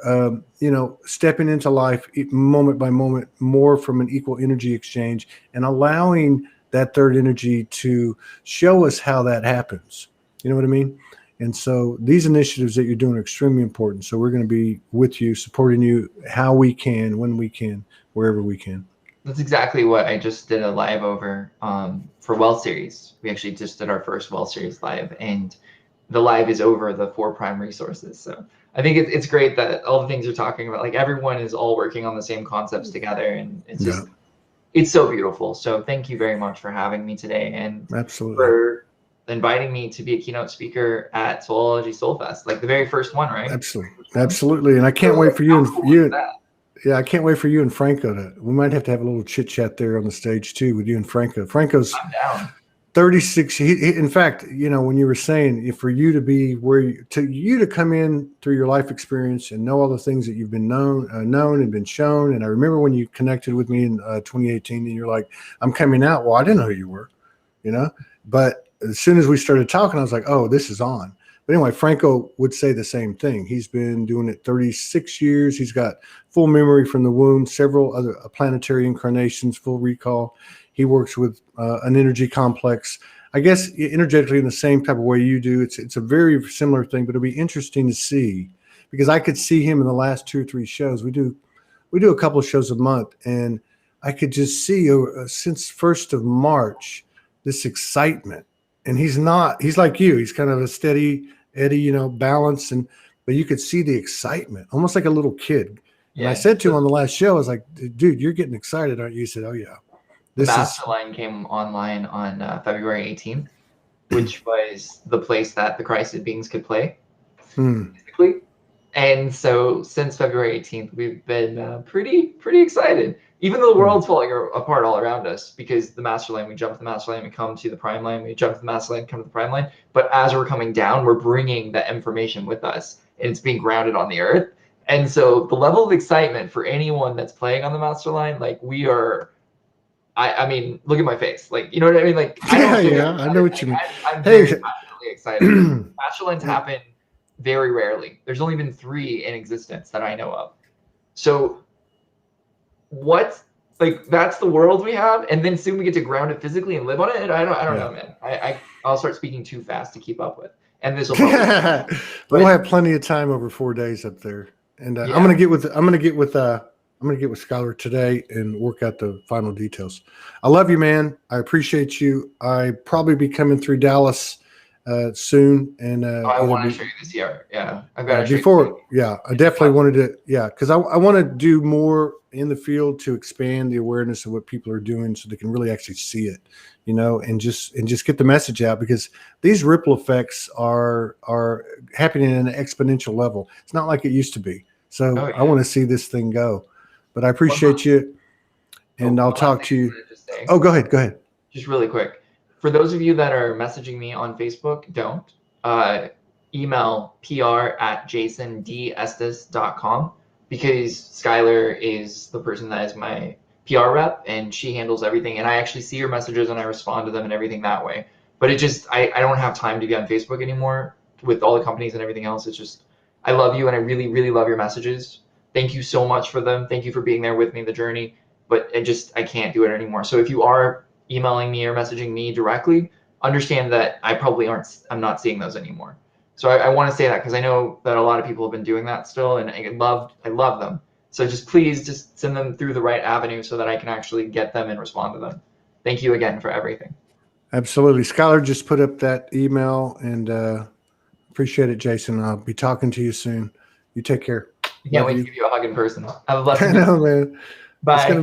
you know, stepping into life moment by moment more from an equal energy exchange, and allowing that third energy to show us how that happens. You know what I mean? And so these initiatives that you're doing are extremely important. So we're going to be with you, supporting you how we can, when we can, wherever we can. That's exactly what I just did a live over for Well Series. We actually just did our first Well Series live, and the live is over the 4 prime resources. So I think it's great that all the things you're talking about, like, everyone is all working on the same concepts together, and it's just, it's so beautiful. So thank you very much for having me today, and absolutely for inviting me to be a keynote speaker at Soulogy Soulfest, like the very first one, right? Absolutely. And I can't wait for you. Yeah, I can't wait for you and Franco we might have to have a little chit chat there on the stage too with you and Franco. Franco's 36. In fact, you know, when you were saying, for you to be to come in through your life experience and know all the things that you've been known and been shown. And I remember when you connected with me in 2018, and you're like, I'm coming out. Well, I didn't know who you were, you know, but as soon as we started talking, I was like, oh, this is on. But anyway, Franco would say the same thing. He's been doing it 36 years. He's got full memory from the womb, several other planetary incarnations, full recall. He works with an energy complex, I guess, energetically in the same type of way you do. It's a very similar thing, but it'll be interesting to see, because I could see him in the last 2 or 3 shows. We do a couple of shows a month, and I could just see since 1st of March, this excitement. And he's like you. He's kind of a steady Eddie, you know, balance, but you could see the excitement, almost like a little kid. And I said to him on the last show, I was like, dude, you're getting excited, aren't you? He said, oh yeah. The Masterline came online on February 18th, which was the place that the Christed beings could play, physically. And so since February 18th, we've been pretty excited. Even though the world's falling apart all around us, because the Master Line, we jump the Master Line, we come to the Prime Line, we jump the Master Line, come to the Prime Line. But as we're coming down, we're bringing that information with us, and it's being grounded on the earth. And so the level of excitement for anyone that's playing on the Master Line, like, we are, I mean, look at my face. Like, you know what I mean? Like, I know what you mean. I'm very passionately excited. Master Lines happen very rarely. There's only been 3 in existence that I know of. So what, like, that's the world we have, and then soon we get to ground it physically and live on it. I don't know, man. I'll start speaking too fast to keep up with, and this will probably. We'll have plenty of time over 4 days up there, and I'm gonna get with Skylar today and work out the final details. I love you, man. I appreciate you. I probably be coming through Dallas soon, and I want to show you this year. Yeah, I've got to before. Yeah, I definitely wanted to. Yeah, because I want to do more in the field to expand the awareness of what people are doing, so they can really actually see it, you know, and just get the message out, because these ripple effects are happening at an exponential level. It's not like it used to be. So I want to see this thing go. But I appreciate you, and I'll talk to you. Oh, go ahead. Just really quick. For those of you that are messaging me on Facebook, don't. Email pr@jasondestes.com, because Skylar is the person that is my PR rep, and she handles everything. And I actually see your messages and I respond to them and everything that way. But it just, I don't have time to be on Facebook anymore with all the companies and everything else. It's just, I love you, and I really, really love your messages. Thank you so much for them. Thank you for being there with me, the journey. But I can't do it anymore. So if you are emailing me or messaging me directly, understand that I'm not seeing those anymore. So I want to say that, because I know that a lot of people have been doing that still, and I love them. So please send them through the right avenue so that I can actually get them and respond to them. Thank you again for everything. Absolutely. Skylar just put up that email, and appreciate it, Jason. I'll be talking to you soon. You take care. I can't wait to give you a hug in person. I would love to. I know, man. Bye.